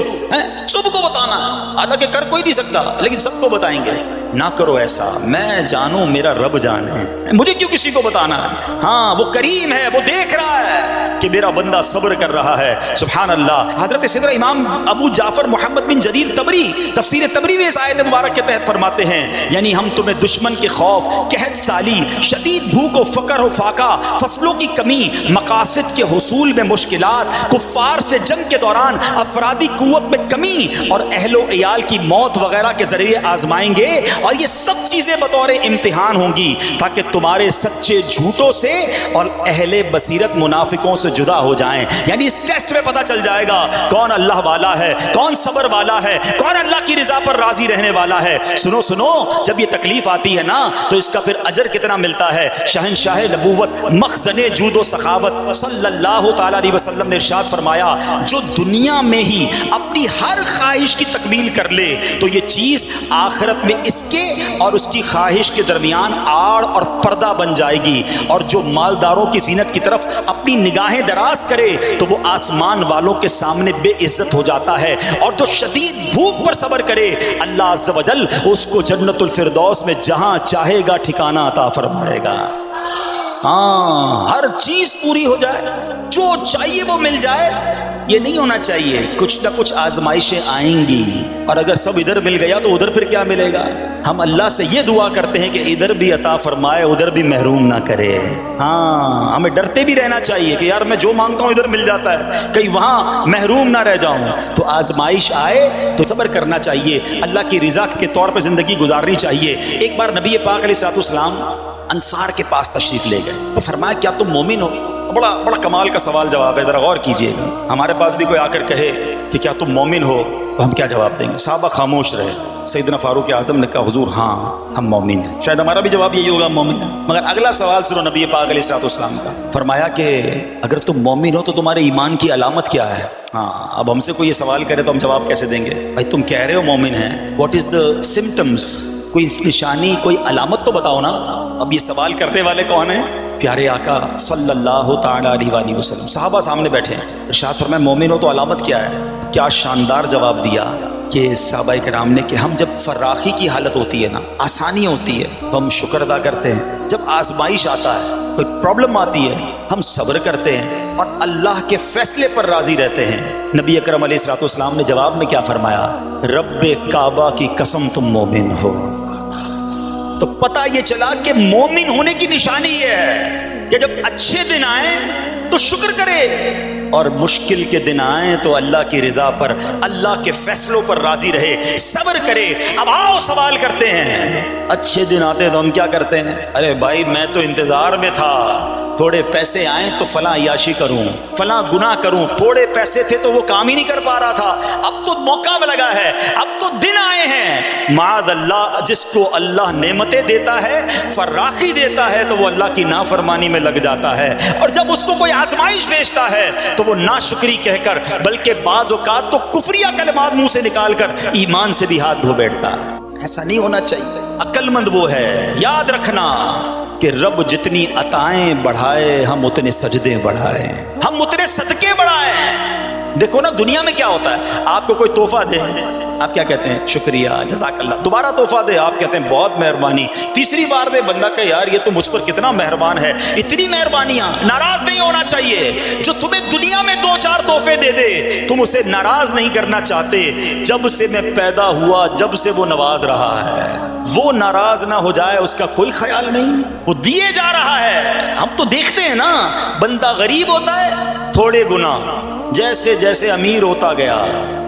سب کو بتانا ہے، حالانکہ کر کوئی نہیں سکتا لیکن سب کو بتائیں گے۔ نہ کرو ایسا، میں جانوں میرا رب جانے، مجھے کیوں کسی کو بتانا ہے؟ ہاں، وہ کریم ہے، وہ دیکھ رہا ہے کہ میرا بندہ صبر کر رہا ہے۔ سبحان اللہ۔ حضرت سیدنا امام ابو جعفر محمد بن جریر طبری تفسیر طبری میں اس آیت مبارک کے تحت فرماتے ہیں، یعنی ہم تمہیں دشمن کے خوف، قحط سالی، شدید بھوک و فقر و فاقہ، فصلوں کی کمی، مقاصد کے حصول میں مشکلات، کفار سے جنگ کے دوران افرادی قوت میں کمی اور اہل و عیال کی موت وغیرہ کے ذریعے آزمائیں گے، اور یہ سب چیزیں بطور امتحان ہوں گی تاکہ تمہارے سچے جھوٹوں سے اور اہل بصیرت منافقوں سے جدا ہو جائیں۔ یعنی اس ٹیسٹ میں پتہ چل جائے گا کون اللہ والا ہے، کون صبر والا ہے، کون اللہ کی رضا پر راضی رہنے والا ہے۔ سنو سنو، جب یہ تکلیف آتی ہے نا تو اس کا پھر اجر کتنا ملتا ہے۔ شہنشاہ نبوت، مخزن جود و سخاوت صلی اللہ تعالی علیہ وسلم نے ارشاد فرمایا، جو دنیا میں ہی اپنی ہر خواہش کی تکمیل کر لے تو یہ چیز آخرت میں اس کے اور اس کی خواہش کے درمیان آڑ اور پردہ بن جائے گی، اور جو مالداروں کی زینت کی طرف اپنی نگاہیں دراز کرے تو وہ آسمان والوں کے سامنے بے عزت ہو جاتا ہے، اور جو شدید بھوک پر صبر کرے اللہ عز و جل اس کو جنت الفردوس میں جہاں چاہے گا ٹھکانہ عطا فرمائے گا۔ ہاں، ہر چیز پوری ہو جائے، جو چاہیے وہ مل جائے، یہ نہیں ہونا چاہیے. کچھ نہ کچھ آزمائشیں آئیں گی اور اگر سب ادھر مل گیا تو ادھر پھر کیا ملے گا؟ ہم اللہ سے یہ دعا کرتے ہیں کہ ادھر بھی عطا فرمائے ادھر بھی محروم نہ کرے. ہاں ہمیں ڈرتے بھی رہنا چاہیے کہ یار میں جو مانگتا ہوں ادھر مل جاتا ہے، کہیں وہاں محروم نہ رہ جاؤں. تو آزمائش آئے تو صبر کرنا چاہیے، اللہ کی رضا کے طور پہ زندگی گزارنی چاہیے. ایک بار نبی پاک علیہ السلام انصار کے پاس تشریف لے گئے تو فرمایا کیا تم مومن ہو؟ بڑا کمال کا سوال جواب ہے، ذرا غور کیجئے گا. ہمارے پاس بھی کوئی آ کر کہے کہ کیا تم مومن ہو تو ہم کیا جواب دیں گے؟ صحابہ خاموش رہے. سیدنا فاروق اعظم نے کہا حضور ہاں ہم مومن ہیں. شاید ہمارا بھی جواب یہی ہوگا مومن ہیں. مگر اگلا سوال سنو نبی پاک علیہ السلام کا. فرمایا کہ اگر تم مومن ہو تو تمہارے ایمان کی علامت کیا ہے؟ ہاں اب ہم سے کوئی یہ سوال کرے تو ہم جواب کیسے دیں گے؟ بھائی تم کہہ رہے ہو مومن ہیں، واٹ از دا سمٹمز؟ کوئی نشانی کوئی علامت تو بتاؤ نا. اب یہ سوال کرنے والے کون ہیں؟ پیارے آقا صلی اللہ تعالی علیہ وآلہ وسلم. صحابہ سامنے بیٹھے ہیں. ارشاد فرمایا مومن ہو تو علامت کیا ہے؟ کیا شاندار جواب دیا کہ صحابہ کرام نے کہ ہم جب فراخی کی حالت ہوتی ہے نا، آسانی ہوتی ہے تو ہم شکر ادا کرتے ہیں. جب آزمائش آتا ہے، کوئی پرابلم آتی ہے، ہم صبر کرتے ہیں اور اللہ کے فیصلے پر راضی رہتے ہیں. نبی اکرم علیہ الصلوۃ والسلام نے جواب میں کیا فرمایا؟ رب کعبہ کی قسم تم مومن ہو. تو پتہ یہ چلا کہ مومن ہونے کی نشانی یہ ہے کہ جب اچھے دن آئیں تو شکر کرے اور مشکل کے دن آئیں تو اللہ کی رضا پر، اللہ کے فیصلوں پر راضی رہے، صبر کرے. اب آؤ سوال کرتے ہیں. اچھے دن آتے تو ہم کیا کرتے ہیں؟ ارے بھائی میں تو انتظار میں تھا، تھوڑے پیسے آئیں تو فلاں عیاشی کروں، فلاں گناہ کروں. تھوڑے پیسے تھے تو وہ کام ہی نہیں کر پا رہا تھا، اب تو موقع میں لگا ہے، اب تو دن آئے ہیں. معاذ اللہ، جس کو اللہ نعمتیں دیتا ہے، فراخی دیتا ہے، تو وہ اللہ کی نافرمانی میں لگ جاتا ہے. اور جب اس کو کوئی آزمائش بھیجتا ہے تو وہ ناشکری کہہ کر، بلکہ بعض اوقات تو کفریہ کلمات منہ سے نکال کر ایمان سے بھی ہاتھ دھو بیٹھتا ہے. ایسا نہیں ہونا چاہیے. عقل مند وہ ہے، یاد رکھنا کہ رب جتنی عطائیں بڑھائے ہم اتنے سجدے بڑھائیں، ہم اتنے صدقے بڑھائیں. دیکھو نا دنیا میں کیا ہوتا ہے، آپ کو کوئی تحفہ دے، آپ کیا کہتے ہیں؟ شکریہ، جزاک اللہ. دوبارہ تحفہ دے، آپ کہتے ہیں بہت مہربانی. تیسری بار دے، بندہ کہ یار یہ تو مجھ پر کتنا مہربان ہے. اتنی مہربانیاں. ناراض نہیں ہونا چاہیے. جو تمہیں دنیا میں 2-4 تحفے دے دے تم اسے ناراض نہیں کرنا چاہتے. جب سے میں پیدا ہوا جب سے وہ نواز رہا ہے، وہ ناراض نہ ہو جائے اس کا کوئی خیال نہیں. وہ دیے جا رہا ہے. ہم تو دیکھتے ہیں نا، بندہ غریب ہوتا ہے تھوڑے گناہ، جیسے جیسے امیر ہوتا گیا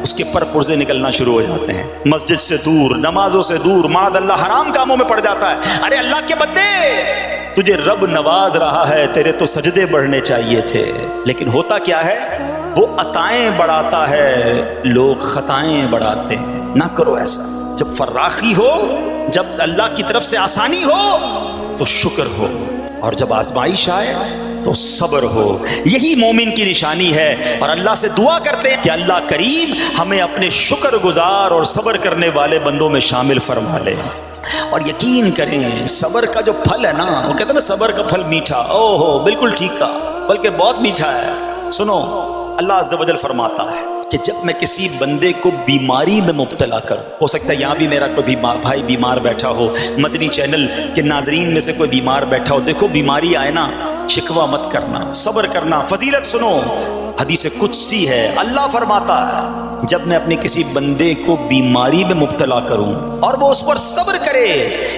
اس کے پر پرزے نکلنا شروع ہو جاتے ہیں، مسجد سے دور، نمازوں سے دور، معاذ اللہ حرام کاموں میں پڑ جاتا ہے. ارے اللہ کے بندے، تجھے رب نواز رہا ہے، تیرے تو سجدے بڑھنے چاہیے تھے. لیکن ہوتا کیا ہے، وہ عطائیں بڑھاتا ہے، لوگ خطائیں بڑھاتے ہیں. نہ کرو ایسا. جب فراخی ہو، جب اللہ کی طرف سے آسانی ہو تو شکر ہو، اور جب آزمائش آئے تو صبر ہو. یہی مومن کی نشانی ہے. اور اللہ سے دعا کرتے ہیں کہ اللہ کریم ہمیں اپنے شکر گزار اور صبر کرنے والے بندوں میں شامل فرما لے. اور یقین کریں صبر کا جو پھل ہے نا، وہ کہتے ہیں نا صبر کا پھل میٹھا. او ہو بالکل ٹھیک کہا، بلکہ بہت میٹھا ہے. سنو، اللہ عز و جل فرماتا ہے کہ جب میں کسی بندے کو بیماری میں مبتلا کروں، ہو سکتا ہے یہاں بھی میرا کوئی بھائی بیمار بیٹھا ہو، مدنی چینل کے ناظرین میں سے کوئی بیمار بیٹھا ہو. دیکھو بیماری آئے نا، شکوہ مت کرنا، صبر کرنا. فضیلت سنو، حدیث قدسی ہے، اللہ فرماتا ہے جب میں اپنے کسی بندے کو بیماری میں مبتلا کروں اور وہ اس پر صبر کرے،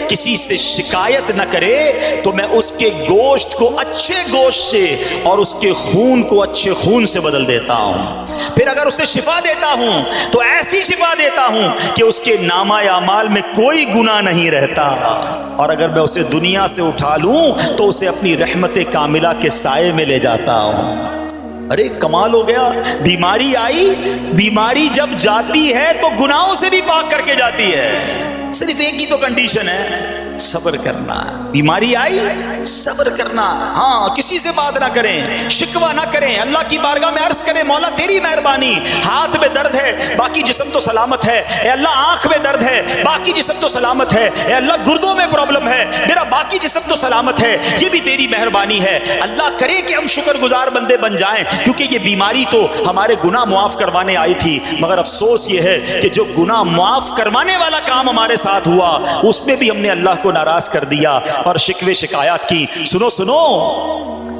کسی سے شکایت نہ کرے، تو میں اس کے گوشت کو اچھے گوشت سے اور اس کے خون کو اچھے خون سے بدل دیتا ہوں. پھر اگر اسے شفا دیتا ہوں تو ایسی شفا دیتا ہوں کہ اس کے نامہ اعمال میں کوئی گناہ نہیں رہتا. اور اگر میں اسے دنیا سے اٹھا لوں تو اسے اپنی رحمت کاملہ کے سائے میں لے جاتا ہوں. ارے کمال ہو گیا. بیماری آئی، بیماری جب جاتی ہے تو گناہوں سے بھی پاک کر کے جاتی ہے. صرف ایک ہی تو کنڈیشن ہے، صبر کرنا. بیماری آئی، صبر کرنا. ہاں، کسی سے بات نہ کریں، شکوہ نہ کریں، اللہ کی بارگاہ میں عرض کریں مولا تیری مہربانی، ہاتھ میں درد ہے باقی جسم تو سلامت ہے. اے اللہ آنکھ میں درد ہے باقی جسم تو سلامت ہے. اے اللہ گردوں میں پرابلم ہے میرا، باقی جسم تو سلامت ہے. یہ بھی تیری مہربانی ہے. اللہ کرے کہ ہم شکر گزار بندے بن جائیں، کیونکہ یہ بیماری تو ہمارے گناہ معاف کروانے آئی تھی. مگر افسوس یہ ہے کہ جو گناہ معاف کروانے والا کام ہمارے ساتھ ہوا اس میں بھی ہم نے اللہ کو ناراض کر دیا اور شکوے شکایات کی. سنو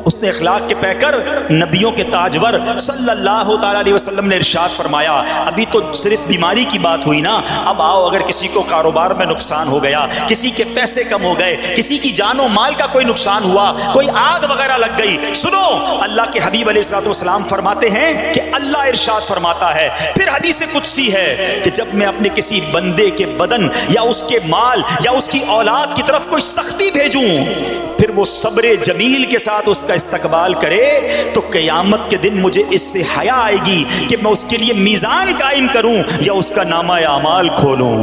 اس نے اخلاق کے پیکر نبیوں کے تاجور صلی اللہ تعالی علیہ وسلم نے ارشاد فرمایا ابھی تو صرف بیماری کی بات ہوئی نا، اب آؤ اگر کسی کو کاروبار میں نقصان ہو گیا، کسی کے پیسے کم ہو گئے، کسی کی جان و مال کا کوئی نقصان ہوا، کوئی آگ وغیرہ لگ گئی، سنو اللہ کے حبیب علیہ الصلوۃ والسلام فرماتے ہیں کہ اللہ ارشاد فرماتا ہے، پھر حدیث قدسی ہے کہ جب میں اپنے کسی بندے کے بدن یا اس کے مال یا اس کی اولاد کی طرف کوئی سختی بھیجوں، پھر وہ صبر جمیل کے ساتھ اس کا استقبال کرے، تو قیامت کے دن مجھے اس سے حیا آئے گی کہ میں اس کے لیے میزان قائم کروں یا اس کا نامہ اعمال کھولوں۔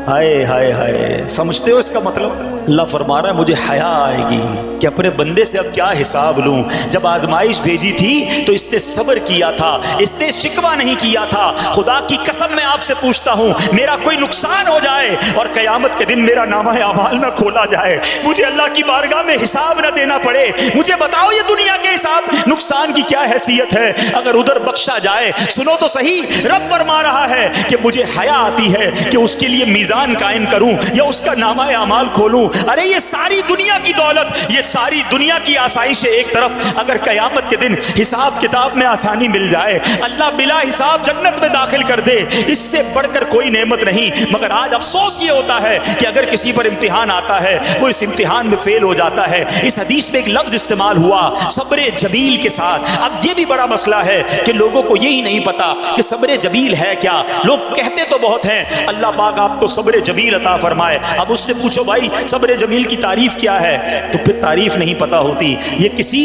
ہائے ہائے ہائے، سمجھتے ہو اس کا مطلب؟ اللہ فرما رہا ہے مجھے حیا آئے گی کہ اپنے بندے سے اب کیا حساب لوں۔ جب آزمائش بھیجی تھی تو اس نے صبر کیا تھا، اس نے شکوہ نہیں کیا تھا۔ خدا کی قسم میں آپ سے پوچھتا ہوں، میرا کوئی نقصان ہو جائے اور قیامت کے دن میرا نامہ اعمال نہ کھولا جائے، مجھے اللہ کی بارگاہ میں حساب نہ دینا پڑے، مجھے بتاؤ یہ دنیا کے حساب نقصان کی کیا حیثیت ہے اگر ادھر بخشا جائے؟ سنو تو صحیح، رب فرما رہا ہے کہ مجھے حیا آتی ہے کہ اس کے لیے میزان قائم کروں یا اس کا نامہ اعمال کھولوں۔ ارے یہ ساری دنیا کی دولت، یہ ساری دنیا کی آسائشیں ایک طرف، اگر قیامت کے دن حساب کتاب میں آسانی مل جائے، اللہ بلا حساب جنت میں داخل کر دے، اس سے بڑھ کر کوئی نعمت نہیں۔ مگر آج افسوس یہ ہوتا ہے کہ اگر کسی پر امتحان آتا ہے، وہ اس امتحان میں فیل ہو جاتا ہے۔ اس حدیث میں ایک لفظ استعمال ہوا صبر جمیل کے ساتھ۔ اب یہ بھی بڑا مسئلہ ہے کہ لوگوں کو یہی نہیں پتا کہ صبر جمیل ہے کیا۔ لوگ کہتے تو بہت ہیں اللہ پاک آپ کو صبر جمیل عطا فرمائے، اب اس سے پوچھو بھائی صبر جمیل کی تعریف کیا ہے، تو پھر تعریف نہیں پتا ہوتی۔ یہ کسی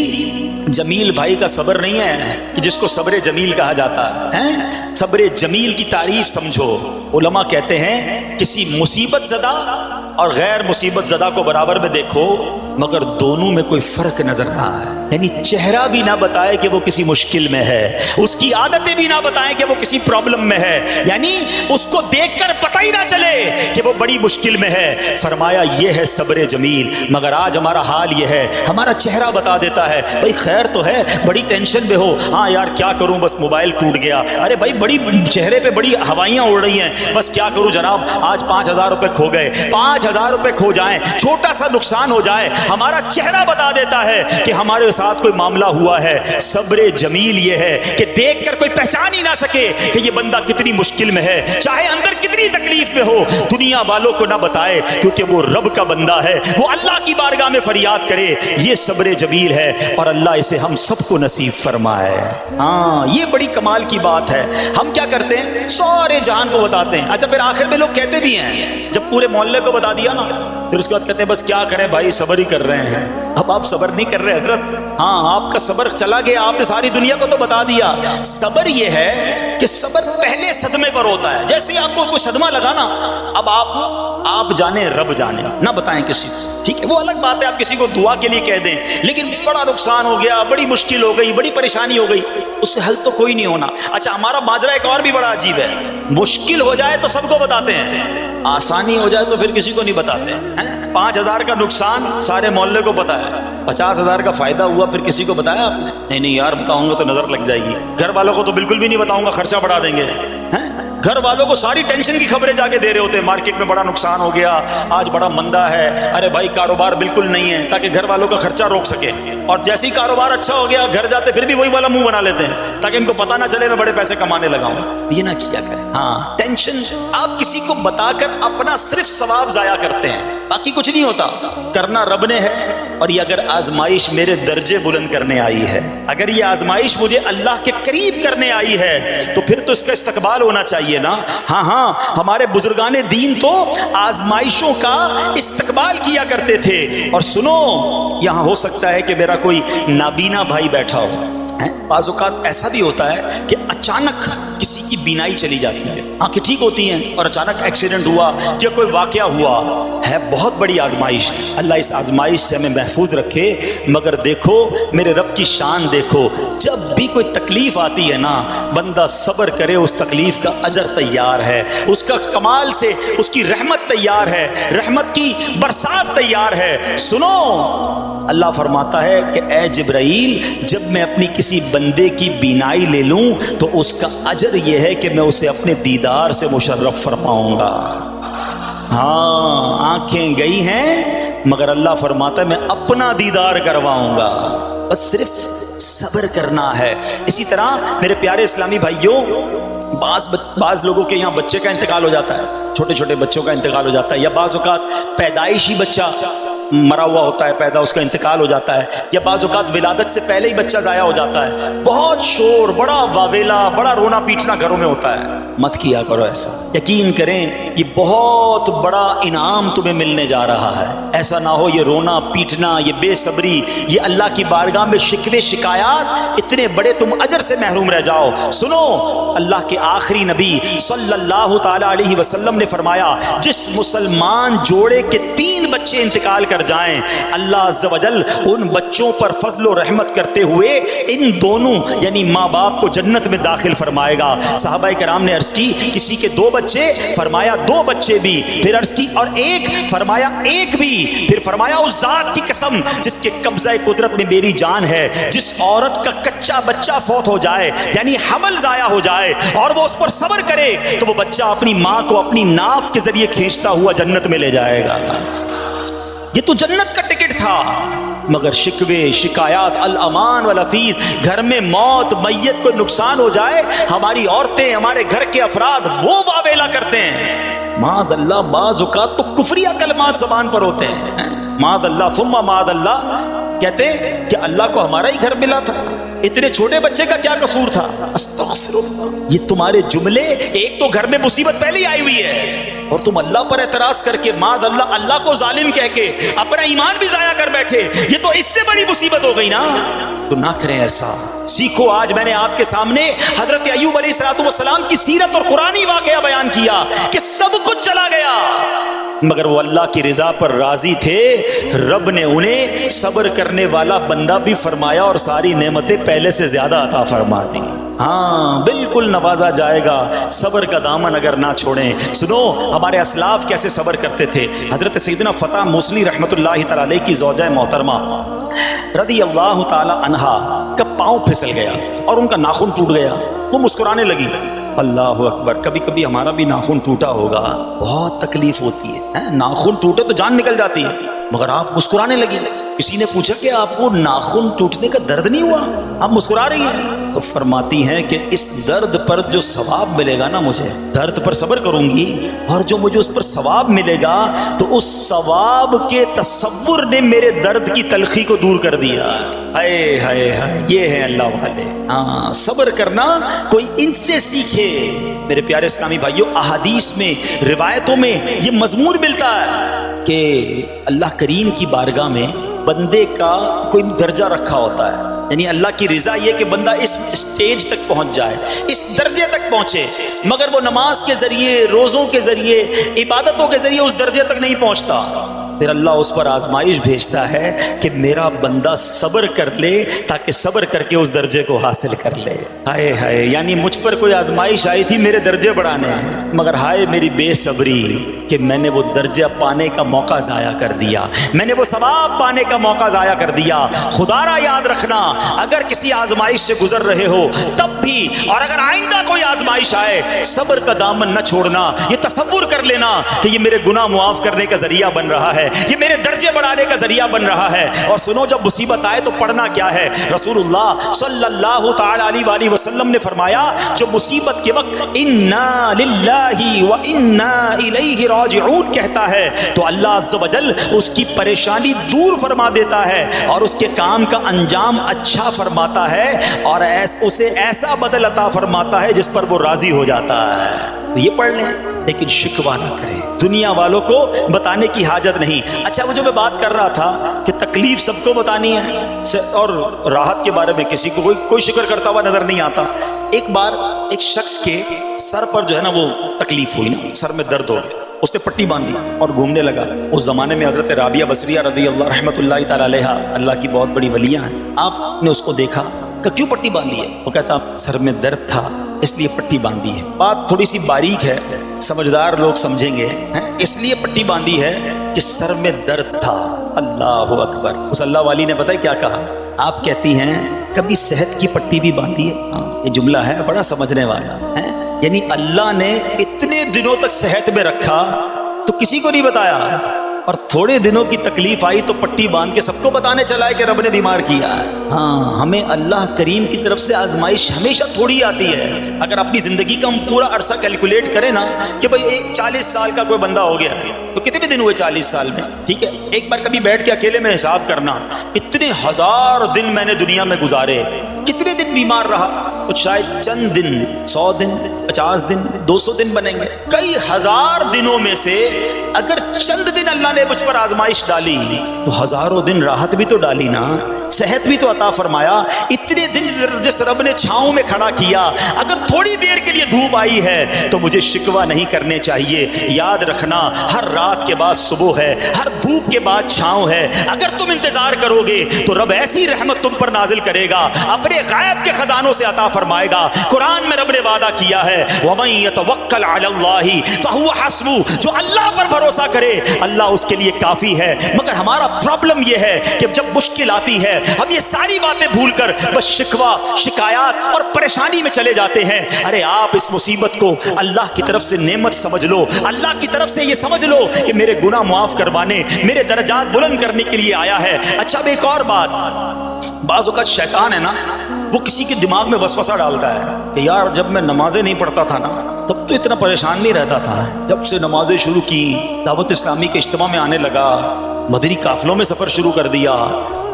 جمیل بھائی کا صبر نہیں ہے کہ جس کو صبر جمیل کہا جاتا ہے۔ صبر جمیل کی تعریف سمجھو۔ علماء کہتے ہیں کسی مصیبت زدہ اور غیر مصیبت زدہ کو برابر میں دیکھو، مگر دونوں میں کوئی فرق نظر نہ آئے، یعنی چہرہ بھی نہ بتائے کہ وہ کسی مشکل میں ہے، اس کی عادتیں بھی نہ بتائیں کہ وہ کسی پرابلم میں ہے، یعنی اس کو دیکھ کر پتہ ہی نہ چلے کہ وہ بڑی مشکل میں ہے۔ فرمایا یہ ہے صبر جمیل۔ مگر آج ہمارا حال یہ ہے، ہمارا چہرہ بتا دیتا ہے بھائی خیر تو ہے، بڑی ٹینشن میں ہو، ہاں یار کیا کروں بس موبائل ٹوٹ گیا، ارے بھائی بڑی چہرے پہ بڑی ہوائیاں اڑ رہی ہیں، بس کیا کروں جناب آج 5,000 روپے کھو گئے، 5,000 روپے کھو جائیں، چھوٹا سا نقصان ہو جائے، ہمارا چہرہ بتا دیتا ہے کہ ہمارے ساتھ کوئی معاملہ ہوا ہے۔ صبر جمیل یہ ہے کہ دیکھ کر کوئی پہچان ہی نہ سکے کہ یہ بندہ کتنی مشکل میں ہے، چاہے اندر کتنی تکلیف میں ہو، دنیا والوں کو نہ بتائے کیونکہ وہ رب کا بندہ ہے، وہ اللہ کی بارگاہ میں فریاد کرے۔ یہ صبر جمیل ہے اور اللہ اسے ہم سب کو نصیب فرمائے۔ ہاں یہ بڑی کمال کی بات ہے۔ ہم کیا کرتے ہیں سارے جہان کو بتاتے ہیں، اچھا پھر آخر میں لوگ کہتے بھی ہیں جب پورے محلے کو بتا دیا نا، پھر اس کے بعد کہتے ہیں بس کیا کریں بھائی صبر ہی کر رہے ہیں۔ اب آپ صبر نہیں کر رہے حضرت، ہاں آپ کا صبر چلا گیا، آپ نے ساری دنیا کو تو بتا دیا۔ صبر یہ ہے کہ صبر پہلے صدمے پر ہوتا ہے، جیسے ہی آپ کو کوئی صدمہ لگا نا، اب آپ جانے رب جانے، نہ بتائیں کسی کو، ٹھیک ہے وہ الگ بات ہے آپ کسی کو دعا کے لیے کہہ دیں، لیکن بڑا نقصان ہو گیا، بڑی مشکل ہو گئی، بڑی پریشانی ہو گئی، اس سے حل تو کوئی نہیں ہونا۔ اچھا ہمارا ماجرا ایک اور بھی بڑا عجیب ہے، مشکل ہو جائے تو سب کو بتاتے ہیں، آسانی ہو جائے تو پھر کسی کو نہیں بتاتے ہیں۔ 5,000 کا نقصان سارے محلے کو پتا ہے، 50,000 کا فائدہ ہوا پھر کسی کو بتایا آپ نے؟ نہیں یار بتاؤں گا تو نظر لگ جائے گی، گھر والوں کو تو بالکل بھی نہیں بتاؤں گا، خرچہ بڑھا دیں گے۔ گھر والوں کو ساری ٹینشن کی خبریں جا کے دے رہے ہوتے ہیں، مارکیٹ میں بڑا نقصان ہو گیا، آج بڑا مندہ ہے، ارے بھائی کاروبار بالکل نہیں ہے، تاکہ گھر والوں کا خرچہ روک سکے، اور جیسے ہی کاروبار اچھا ہو گیا گھر جاتے پھر بھی وہی والا منہ بنا لیتے ہیں تاکہ ان کو پتہ نہ چلے میں بڑے پیسے کمانے لگا ہوں۔ یہ نہ کیا کریں، ہاں ٹینشن آپ کسی کو بتا کر اپنا صرف ثواب ضائع کرتے ہیں، باقی کچھ نہیں ہوتا، کرنا رب نے ہے۔ اور یہ اگر آزمائش میرے درجے بلند کرنے آئی ہے، اگر یہ آزمائش مجھے اللہ کے قریب کرنے آئی ہے، تو پھر تو اس کا استقبال ہونا چاہیے نا۔ ہاں ہمارے بزرگان دین تو آزمائشوں کا استقبال کیا کرتے تھے۔ اور سنو یہاں ہو سکتا ہے کہ میرا کوئی نابینا بھائی بیٹھا ہو، بعض اوقات ایسا بھی ہوتا ہے کہ اچانک کسی کی بینائی چلی جاتی ہے، آنکھیں ٹھیک ہوتی ہیں اور اچانک ایکسیڈنٹ ہوا یا کوئی واقعہ ہوا ہے، بہت بڑی آزمائش۔ اللہ اس آزمائش سے ہمیں محفوظ رکھے۔ مگر دیکھو میرے رب کی شان دیکھو، جب بھی کوئی تکلیف آتی ہے نا بندہ صبر کرے، اس تکلیف کا اجر تیار ہے، اس کا کمال سے اس کی رحمت تیار ہے، رحمت کی برسات تیار ہے۔ سنو اللہ فرماتا ہے کہ اے جبرائیل جب میں اپنی کسی بندے کی بینائی لے لوں تو اس کا اجر یہ ہے کہ میں اسے اپنے دیدار سے مشرف فرماؤں گا۔ ہاں آنکھیں گئی ہیں مگر اللہ فرماتا ہے میں اپنا دیدار کرواؤں گا۔ بس صرف صبر کرنا ہے۔ اسی طرح میرے پیارے اسلامی بھائیوں، بعض لوگوں کے یہاں بچے کا انتقال ہو جاتا ہے، چھوٹے چھوٹے بچوں کا انتقال ہو جاتا ہے، یا بعض اوقات پیدائشی بچہ مرا ہوا ہوتا ہے پیدا، اس کا انتقال ہو جاتا ہے، یا بعض اوقات ولادت سے پہلے ہی بچہ ضائع ہو جاتا ہے، بہت شور، بڑا واویلا، بڑا رونا پیٹنا گھروں میں ہوتا ہے۔ مت کیا کرو ایسا، یقین کریں یہ بہت بڑا انعام تمہیں ملنے جا رہا ہے۔ ایسا نہ ہو یہ رونا پیٹنا، یہ بے صبری، یہ اللہ کی بارگاہ میں شکوے شکایات، اتنے بڑے تم اجر سے محروم رہ جاؤ۔ سنو، اللہ کے آخری نبی صلی اللہ تعالی علیہ وسلم نے فرمایا، جس مسلمان جوڑے کے 3 بچے انتقال کر جائیں، اللہ عز و جل ان بچوں پر فضل و رحمت کرتے ہوئے ان دونوں یعنی ماں باپ کو جنت میں داخل فرمائے گا۔ صحابہ کرام نے عرض کی کسی کے 2 بچے، فرمایا 2 بچے بھی، پھر عرض کی اور 1، فرمایا 1 بھی، پھر فرمایا اس ذات کی قسم جس کے قبضہ قدرت میں میری جان ہے، جس عورت کا کچا بچہ فوت ہو جائے یعنی حمل ضائع ہو جائے اور وہ اس پر صبر کرے تو وہ بچہ اپنی ماں کو اپنی ناف کے ذریعے کھینچتا ہوا جنت میں لے جائے گا۔ یہ تو جنت کا ٹکٹ تھا، مگر شکوے شکایات، الامان والافیز، گھر میں موت میت کو نقصان ہو جائے، ہماری عورتیں، ہمارے گھر کے افراد وہ واویلا کرتے ہیں۔ معاذ اللہ، بعض اوقات تو کفریہ کلمات زبان پر ہوتے ہیں، معاذ اللہ ثم معاذ اللہ، کہتے کہ اللہ کو ہمارا ہی گھر ملا تھا، اتنے چھوٹے بچے کا کیا قصور تھا؟ استغفر اللہ۔ یہ تمہارے جملے، ایک تو گھر میں مصیبت پہلے ہی آئی ہوئی ہے اور تم اللہ پر اعتراض کر کے معاذ اللہ، اللہ کو ظالم کہہ کے اپنا ایمان بھی ضائع کر بیٹھے، یہ تو اس سے بڑی مصیبت ہو گئی نا۔ تو نہ کریں ایسا، سیکھو۔ آج میں نے آپ کے سامنے حضرت ایوب علیہ السلام کی سیرت اور قرآنی واقعہ بیان کیا کہ سب کچھ چلا گیا مگر وہ اللہ کی رضا پر راضی تھے، رب نے انہیں صبر کرنے والا بندہ بھی فرمایا اور ساری نعمتیں پہلے سے زیادہ عطا فرما دی۔ ہاں بالکل نوازا جائے گا، صبر کا دامن اگر نہ چھوڑیں۔ سنو ہمارے اسلاف کیسے صبر کرتے تھے۔ حضرت سیدنا فتح موصلی رحمۃ اللہ تعالی علیہ کی زوجہ محترمہ رضی اللہ تعالی عنہا کا پاؤں پھسل گیا اور ان کا ناخن ٹوٹ گیا، وہ مسکرانے لگی۔ اللہ اکبر، کبھی کبھی ہمارا بھی ناخن ٹوٹا ہوگا، بہت تکلیف ہوتی ہے، ناخن ٹوٹے تو جان نکل جاتی ہے، مگر آپ مسکرانے لگی۔ کسی نے پوچھا کہ آپ کو ناخن ٹوٹنے کا درد نہیں ہوا، آپ مسکرا رہی ہیں؟ تو فرماتی ہیں کہ اس درد پر جو ثواب ملے گا نا، مجھے درد پر صبر کروں گی اور جو مجھے اس پر ثواب ملے گا تو اس ثواب کے تصور نے میرے درد کی تلخی کو دور کر دیا۔ ہائے ہائے ہائے، یہ ہے اللہ والے۔ ہاں صبر کرنا کوئی ان سے سیکھے۔ میرے پیارے اسلامی بھائیوں، احادیث میں، روایتوں میں یہ مضمون ملتا ہے کہ اللہ کریم کی بارگاہ میں بندے کا کوئی درجہ رکھا ہوتا ہے، یعنی اللہ کی رضا یہ کہ بندہ اس سٹیج تک پہنچ جائے، اس درجے تک پہنچے، مگر وہ نماز کے ذریعے، روزوں کے ذریعے، عبادتوں کے ذریعے اس درجے تک نہیں پہنچتا۔ پھر اللہ اس پر آزمائش بھیجتا ہے کہ میرا بندہ صبر کر لے تاکہ صبر کر کے اس درجے کو حاصل کر لے۔ ہائے ہائے، یعنی مجھ پر کوئی آزمائش آئی تھی میرے درجے بڑھانے، مگر ہائے میری بے صبری کہ میں نے وہ درجہ پانے کا موقع ضائع کر دیا، میں نے وہ ثواب پانے کا موقع ضائع کر دیا۔ خدا را یاد رکھنا، اگر کسی آزمائش سے گزر رہے ہو تب بھی، اور اگر آئندہ کوئی آزمائش آئے، صبر کا دامن نہ چھوڑنا، یہ تصور کر لینا کہ یہ میرے گناہ معاف کرنے کا ذریعہ بن رہا ہے، یہ میرے درجے بڑھانے کا ذریعہ بن رہا ہے۔ اور سنو، جب مصیبت آئے تو پڑھنا کیا ہے؟ رسول اللہ صلی اللہ تعالی علیہ وآلہ وسلم نے فرمایا، جو مصیبت کے وقت انا للہ و انا الیہ راجعون کہتا ہے تو اللہ عز و جل اس کی پریشانی دور فرما دیتا ہے اور اس کے کام کا انجام اچھا فرماتا ہے اور اسے ایسا بدل عطا فرماتا ہے جس پر وہ راضی ہو جاتا ہے۔ یہ پڑھ لیں، لیکن شکوہ نہ کریں، دنیا والوں کو بتانے کی حاجت نہیں۔ اچھا، وہ جو میں بات کر رہا تھا کہ تکلیف سب کو بتانی ہے اور راحت کے بارے میں کسی کو کوئی شکر کرتا ہوا نظر نہیں آتا۔ ایک بار ایک شخص کے سر پر جو ہے نا وہ تکلیف ہوئی نا، سر میں درد ہو گیا، اس نے پٹی باندھی اور گھومنے لگا۔ اس زمانے میں حضرت رابعہ بصریہ رضی اللہ رحمۃ اللہ تعالی علیہ، اللہ کی بہت بڑی ولیہ ہیں، آپ نے اس کو دیکھا کہ کیوں پٹی باندھی ہے؟ وہ کہتا سر میں درد تھا اس لیے پٹی باندھی ہے۔ بات تھوڑی سی باریک ہے، سمجھدار لوگ سمجھیں گے، اس لیے پٹی باندھی ہے کہ سر میں درد تھا۔ اللہ اکبر۔ اس اللہ والی نے پتہ ہے کیا کہا؟ آپ کہتی ہیں کبھی صحت کی پٹی بھی باندھی ہے؟ یہ جملہ ہے بڑا سمجھنے والا ہے، یعنی اللہ نے اتنے دنوں تک صحت میں رکھا تو کسی کو نہیں بتایا، اور تھوڑے دنوں کی تکلیف آئی تو پٹی باندھ کے سب کو بتانے چلا ہے کہ رب نے بیمار کیا ہے۔ ہاں، ہمیں اللہ کریم کی طرف سے آزمائش ہمیشہ تھوڑی آتی ہے۔ اگر اپنی زندگی کا ہم پورا عرصہ کیلکولیٹ کریں نا کہ بھئی ایک 40 سال کا کوئی بندہ ہو گیا تو کتنے دن ہوئے 40 سال میں؟ ٹھیک ہے، ایک بار کبھی بیٹھ کے اکیلے میں حساب کرنا، اتنے ہزار دن میں نے دنیا میں گزارے، کتنے دن بیمار رہا؟ تو شاید چند دن، 100 دن، 50 دن، 200 دن بنیں گے۔ کئی ہزار دنوں میں سے اگر چند دن اللہ نے مجھ پر آزمائش ڈالی تو ہزاروں دن راحت بھی تو ڈالی نا، صحت بھی تو عطا فرمایا۔ اتنے دن جس رب نے چھاؤں میں کھڑا کیا، اگر تھوڑی دیر کے لیے دھوپ آئی ہے تو مجھے شکوہ نہیں کرنے چاہیے۔ یاد رکھنا، ہر رات کے بعد صبح ہے، ہر دھوپ کے بعد چھاؤں ہے۔ اگر تم انتظار کرو گے تو رب ایسی رحمت تم پر نازل کرے گا، اپنے غیب کے خزانوں سے عطا فرمائے گا۔ قرآن میں رب نے وعدہ کیا ہے، وَمَن يَتَوَكَّلْ عَلَى اللَّهِ فَهُوَ حَسْبُهُ، جو اللہ پر بھروسہ کرے اللہ اس کے لیے کافی ہے۔ مگر ہمارا پرابلم یہ ہے کہ جب مشکل آتی ہے ہم یہ ساری باتیں بھول کر بس شکوہ، شکایات اور پریشانی میں چلے جاتے ہیں۔ ارے آپ اس مصیبت کو اللہ کی طرف سے نعمت سمجھ لو، اللہ کی طرف سے یہ سمجھ لو کہ میرے گناہ معاف کروانے، میرے درجات بلند کرنے کے لیے آیا ہے۔ اچھا، اب ایک اور بات، بعض اوقات شیطان ہے نا، وہ کسی کے دماغ میں وسوسہ ڈالتا ہے کہ یار جب میں نمازیں نہیں پڑھتا تھا نا تب تو اتنا پریشان نہیں رہتا تھا، جب سے نمازیں شروع کی، دعوت اسلامی کے اجتماع میں آنے لگا، مدنی قافلوں میں سفر شروع کر دیا،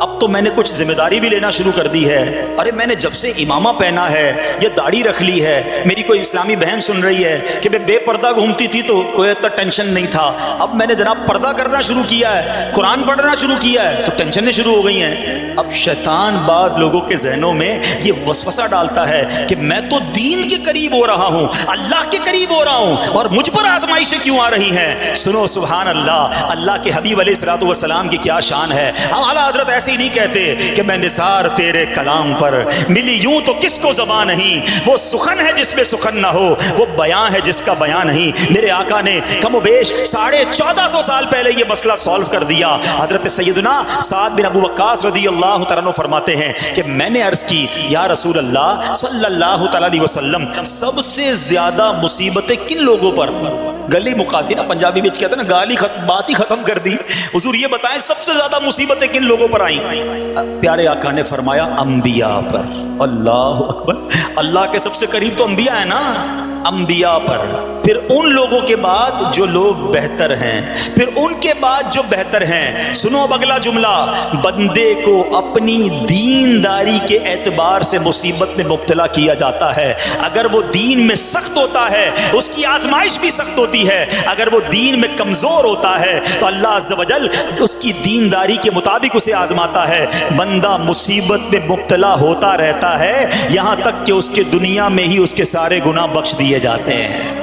اب تو میں نے کچھ ذمہ داری بھی لینا شروع کر دی ہے۔ ارے میں نے جب سے امامہ پہنا ہے یا داڑھی رکھ لی ہے، میری کوئی اسلامی بہن سن رہی ہے کہ میں بے پردہ گھومتی تھی تو کوئی اتنا ٹینشن نہیں تھا، اب میں نے جناب پردہ کرنا شروع کیا ہے، قرآن پڑھنا شروع کیا ہے تو ٹینشنیں شروع ہو گئی ہیں۔ اب شیطان بعض لوگوں کے ذہنوں میں یہ وسوسہ ڈالتا ہے کہ میں تو دین کے قریب ہو رہا ہوں، اللہ کے قریب ہو رہا ہوں، اور مجھ پر آزمائشیں کیوں آ رہی ہیں؟ سنو سبحان اللہ، اللہ کے حبیب علیہ الصلوۃ والسلام کی کیا شان ہے۔ ہم اعلیٰ حضرت ایسے ہی نہیں کہتے کہ میں نثار تیرے کلام پر، ملی یوں تو کس کو زبان نہیں، وہ سخن ہے جس میں سخن نہ ہو، وہ بیان ہے جس کا بیان نہیں۔ میرے آقا نے کم و بیش 1450 سال پہلے یہ مسئلہ سالو کر دیا۔ حضرت سیدنا سعد بن ابو وقاص رضی اللہ تعالیٰ عنہ فرماتے ہیں کہ میں نے عرض کی یا رسول اللہ صلی اللہ تعالیٰ علیہ وسلم، سب سے زیادہ مصیبتیں کن لوگوں پر؟ گلی مقاتی نا، پنجابی میں کہتے ہیں نا، گالی بات ہی ختم کر دی۔ حضور یہ بتائیں سب سے زیادہ مصیبتیں کن لوگوں پر آئیں؟ پیارے آقا نے فرمایا انبیاء پر۔ اللہ اکبر، اللہ کے سب سے قریب تو انبیاء ہیں نا، انبیاء پر، پھر ان لوگوں کے بعد جو لوگ بہتر ہیں، پھر ان کے بعد جو بہتر ہیں۔ سنو اب اگلا جملہ، بندے کو اپنی دینداری کے اعتبار سے مصیبت میں مبتلا کیا جاتا ہے۔ اگر وہ دین میں سخت ہوتا ہے اس کی آزمائش بھی سخت ہوتی ہے، اگر وہ دین میں کمزور ہوتا ہے تو اللہ عز و جل اس کی دینداری کے مطابق اسے آزماتا ہے۔ بندہ مصیبت میں مبتلا ہوتا رہتا ہے یہاں تک کہ اس کے دنیا میں ہی اس کے سارے گناہ بخش دیے جاتے ہیں۔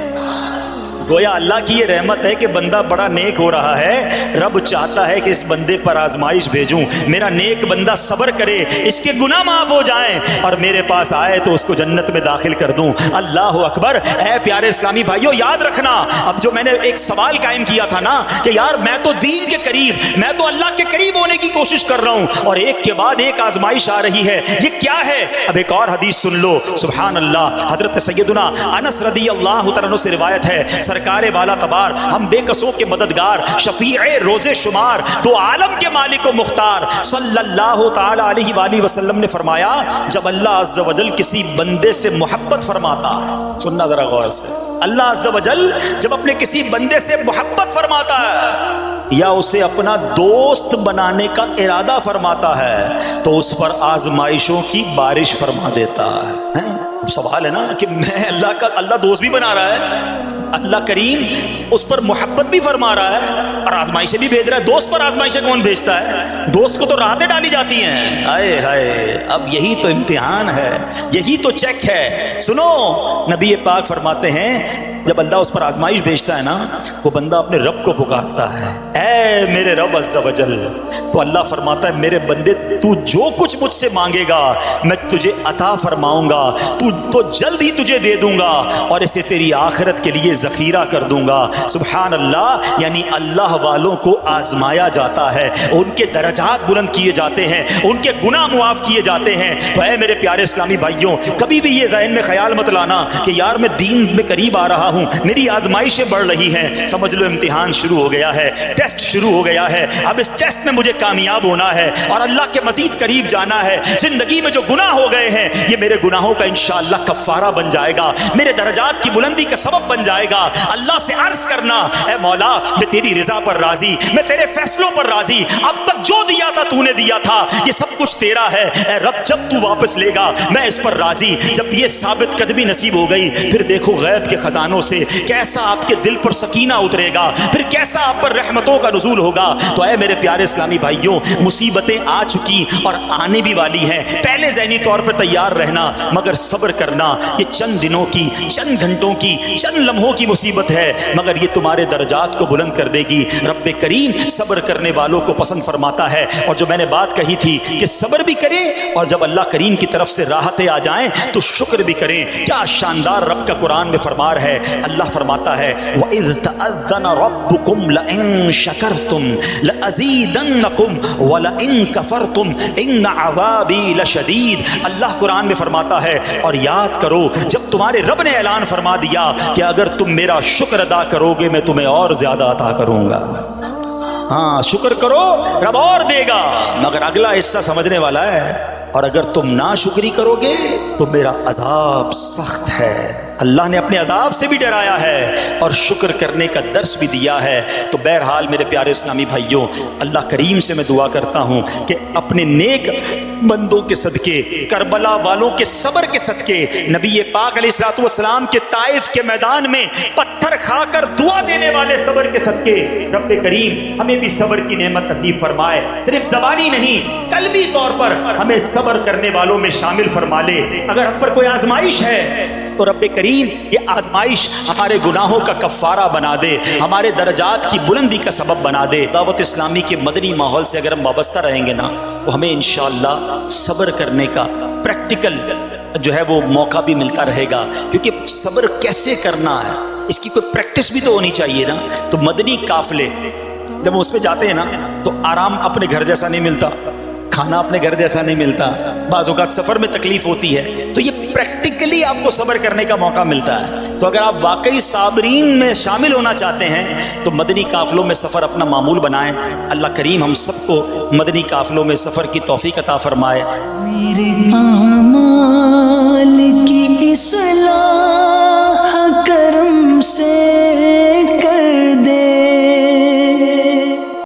گویا اللہ کی یہ رحمت ہے کہ بندہ بڑا نیک ہو رہا ہے، رب چاہتا ہے کہ اس بندے پر آزمائش بھیجوں، میرا نیک بندہ صبر کرے، اس کے گناہ معاف ہو جائیں اور میرے پاس آئے تو اس کو جنت میں داخل کر دوں۔ اللہ اکبر۔ اے پیارے اسلامی بھائیو، یاد رکھنا، اب جو میں نے ایک سوال قائم کیا تھا نا کہ یار میں تو دین کے قریب، میں تو اللہ کے قریب ہونے کی کوشش کر رہا ہوں اور ایک کے بعد ایک آزمائش آ رہی ہے، یہ کیا ہے؟ اب ایک اور حدیث سن لو، سبحان اللہ۔ حضرت سیدنا انس رضی اللہ تعالیٰ عنہ سے روایت ہے، سرکار والا تبار، ہم بے قصوں کے مددگار، شفیع روز شمار، دو عالم کے مالک و مختار صلی اللہ تعالی علیہ وآلہ وسلم نے فرمایا، جب اللہ عز و جل کسی بندے سے محبت فرماتا ہے، سننا ذرا غور سے، اللہ عز و جل جب اپنے کسی بندے سے محبت فرماتا ہے یا اسے اپنا دوست بنانے کا ارادہ فرماتا ہے تو اس پر آزمائشوں کی بارش فرما دیتا ہے۔ سوال ہے نا کہ میں اللہ دوست بھی بنا رہا ہے، اللہ کریم اس پر محبت بھی فرما رہا ہے اور آزمائشیں بھی بھیج رہا ہے۔ دوست پر آزمائشیں کون بھیجتا ہے؟ دوست کو تو راحتیں ڈالی جاتی ہیں۔ ہائے ہائے، اب یہی تو امتحان ہے، یہی تو چیک ہے۔ سنو، نبی پاک فرماتے ہیں جب اللہ اس پر آزمائش بھیجتا ہے نا، وہ بندہ اپنے رب کو پکارتا ہے، اے میرے رب عز و جل، تو اللہ فرماتا ہے میرے بندے تو جو کچھ مجھ سے مانگے گا میں تجھے عطا فرماؤں گا، تو جلد ہی تجھے دے دوں گا اور اسے تیری آخرت کے لیے ذخیرہ کر دوں گا۔ سبحان اللہ، یعنی اللہ والوں کو آزمایا جاتا ہے، ان کے درجات بلند کیے جاتے ہیں، ان کے گناہ معاف کیے جاتے ہیں۔ تو اے میرے پیارے اسلامی بھائیوں، کبھی بھی یہ ذہن میں خیال مت لانا کہ یار میں دین میں قریب آ رہا ہوں، میری آزمائشیں بڑھ رہی ہیں۔ سمجھ لو امتحان شروع ہو گیا ہے، ٹیسٹ شروع ہو گیا ہے، اب اس ٹیسٹ میں مجھے کامیاب ہونا ہے اور اللہ کے مزید قریب جانا ہے۔ زندگی میں جو گناہ ہو گئے ہیں یہ میرے گناہوں کا انشاءاللہ کفارہ بن جائے گا، میرے درجات کی بلندی کا سبب بن جائے گا۔ اللہ سے عرض کرنا، اے مولا میں تیری رضا پر راضی، میں تیرے فیصلوں پر راضی، اب تک جو دیا تھا تو نے دیا تھا، یہ سب کچھ تیرا ہے۔ اے رب جب تو واپس لے گا میں اس پر راضی۔ جب یہ ثابت قدمی نصیب ہو گئی پھر دیکھو غیب کے خزانوں سے کیسا آپ کے دل پر سکینہ اترے گا، پھر کیسا آپ پر رحمتوں کا نزول ہوگا۔ تو اے میرے پیارے اسلامی بھائیوں، مصیبتیں آ چکی اور آنے بھی والی ہیں، پہلے ذہنی طور پر تیار رہنا، مگر صبر کرنا۔ یہ چند دنوں کی، چند گھنٹوں کی، چند لمحوں کی مصیبت ہے، مگر یہ تمہارے درجات کو بلند کر دے گی۔ رب کریم صبر کرنے والوں کو پسند فرماتا ہے۔ اور جو میں نے بات کہی تھی کہ صبر بھی کریں اور جب اللہ کریم کی طرف سے راحتیں آ جائیں تو شکر بھی کریں۔ کیا شاندار رب کا قرآن میں فرمان ہے، اللہ فرماتا ہے وَإِذْ تَأَذَّنَ رَبُّكُمْ لَئِن شَكَرْتُمْ لَأَزِيدَنَّكُمْ وَلَئِن كَفَرْتُمْ إِنَّ عَذَابِي لَشَدِيدٌ۔ اللہ قرآن میں فرماتا ہے اور یاد کرو جب تمہارے رب نے اعلان فرما دیا کہ اگر تم میرا شکر ادا کرو گے میں تمہیں اور زیادہ عطا کروں گا۔ ہاں شکر کرو رب اور دے گا، مگر اگلا حصہ سمجھنے والا ہے، اور اگر تم ناشکری کرو گے تو میرا عذاب سخت ہے۔ اللہ نے اپنے عذاب سے بھی ڈرایا ہے اور شکر کرنے کا درس بھی دیا ہے۔ تو بہرحال میرے پیارے اسلامی بھائیوں، اللہ کریم سے میں دعا کرتا ہوں کہ اپنے نیک بندوں کے صدقے، کربلا والوں کے صبر کے صدقے، نبی پاک علیہ الصلوۃ والسلام کے طائف کے میدان میں پتھر کھا کر دعا دینے والے صبر کے صدقے، رب کریم ہمیں بھی صبر کی نعمت نصیب فرمائے، صرف زبانی نہیں قلبی طور پر ہمیں صبر کرنے والوں میں شامل فرما لے۔ اگر ہم پر کوئی آزمائش ہے تو رب کریم یہ آزمائش ہمارے گناہوں کا کفارہ بنا دے، ہمارے درجات کی بلندی کا سبب بنا دے۔ دعوت اسلامی کے مدنی ماحول سے اگر ہم وابستہ رہیں گے نا تو ہمیں انشاءاللہ صبر کرنے کا پریکٹیکل جو ہے وہ موقع بھی ملتا رہے گا، کیونکہ صبر کیسے کرنا ہے اس کی کوئی پریکٹس بھی تو ہونی چاہیے نا۔ تو مدنی قافلے جب اس میں جاتے ہیں نا تو آرام اپنے گھر جیسا نہیں ملتا، کھانا اپنے گھر جیسا نہیں ملتا، بعض اوقات سفر میں تکلیف ہوتی ہے، تو یہ پریکٹیکلی آپ کو صبر کرنے کا موقع ملتا ہے۔ تو اگر آپ واقعی صابرین میں شامل ہونا چاہتے ہیں تو مدنی قافلوں میں سفر اپنا معمول بنائیں۔ اللہ کریم ہم سب کو مدنی قافلوں میں سفر کی توفیق عطا فرمائے۔ میرے اعمال کی اصلاح کرم سے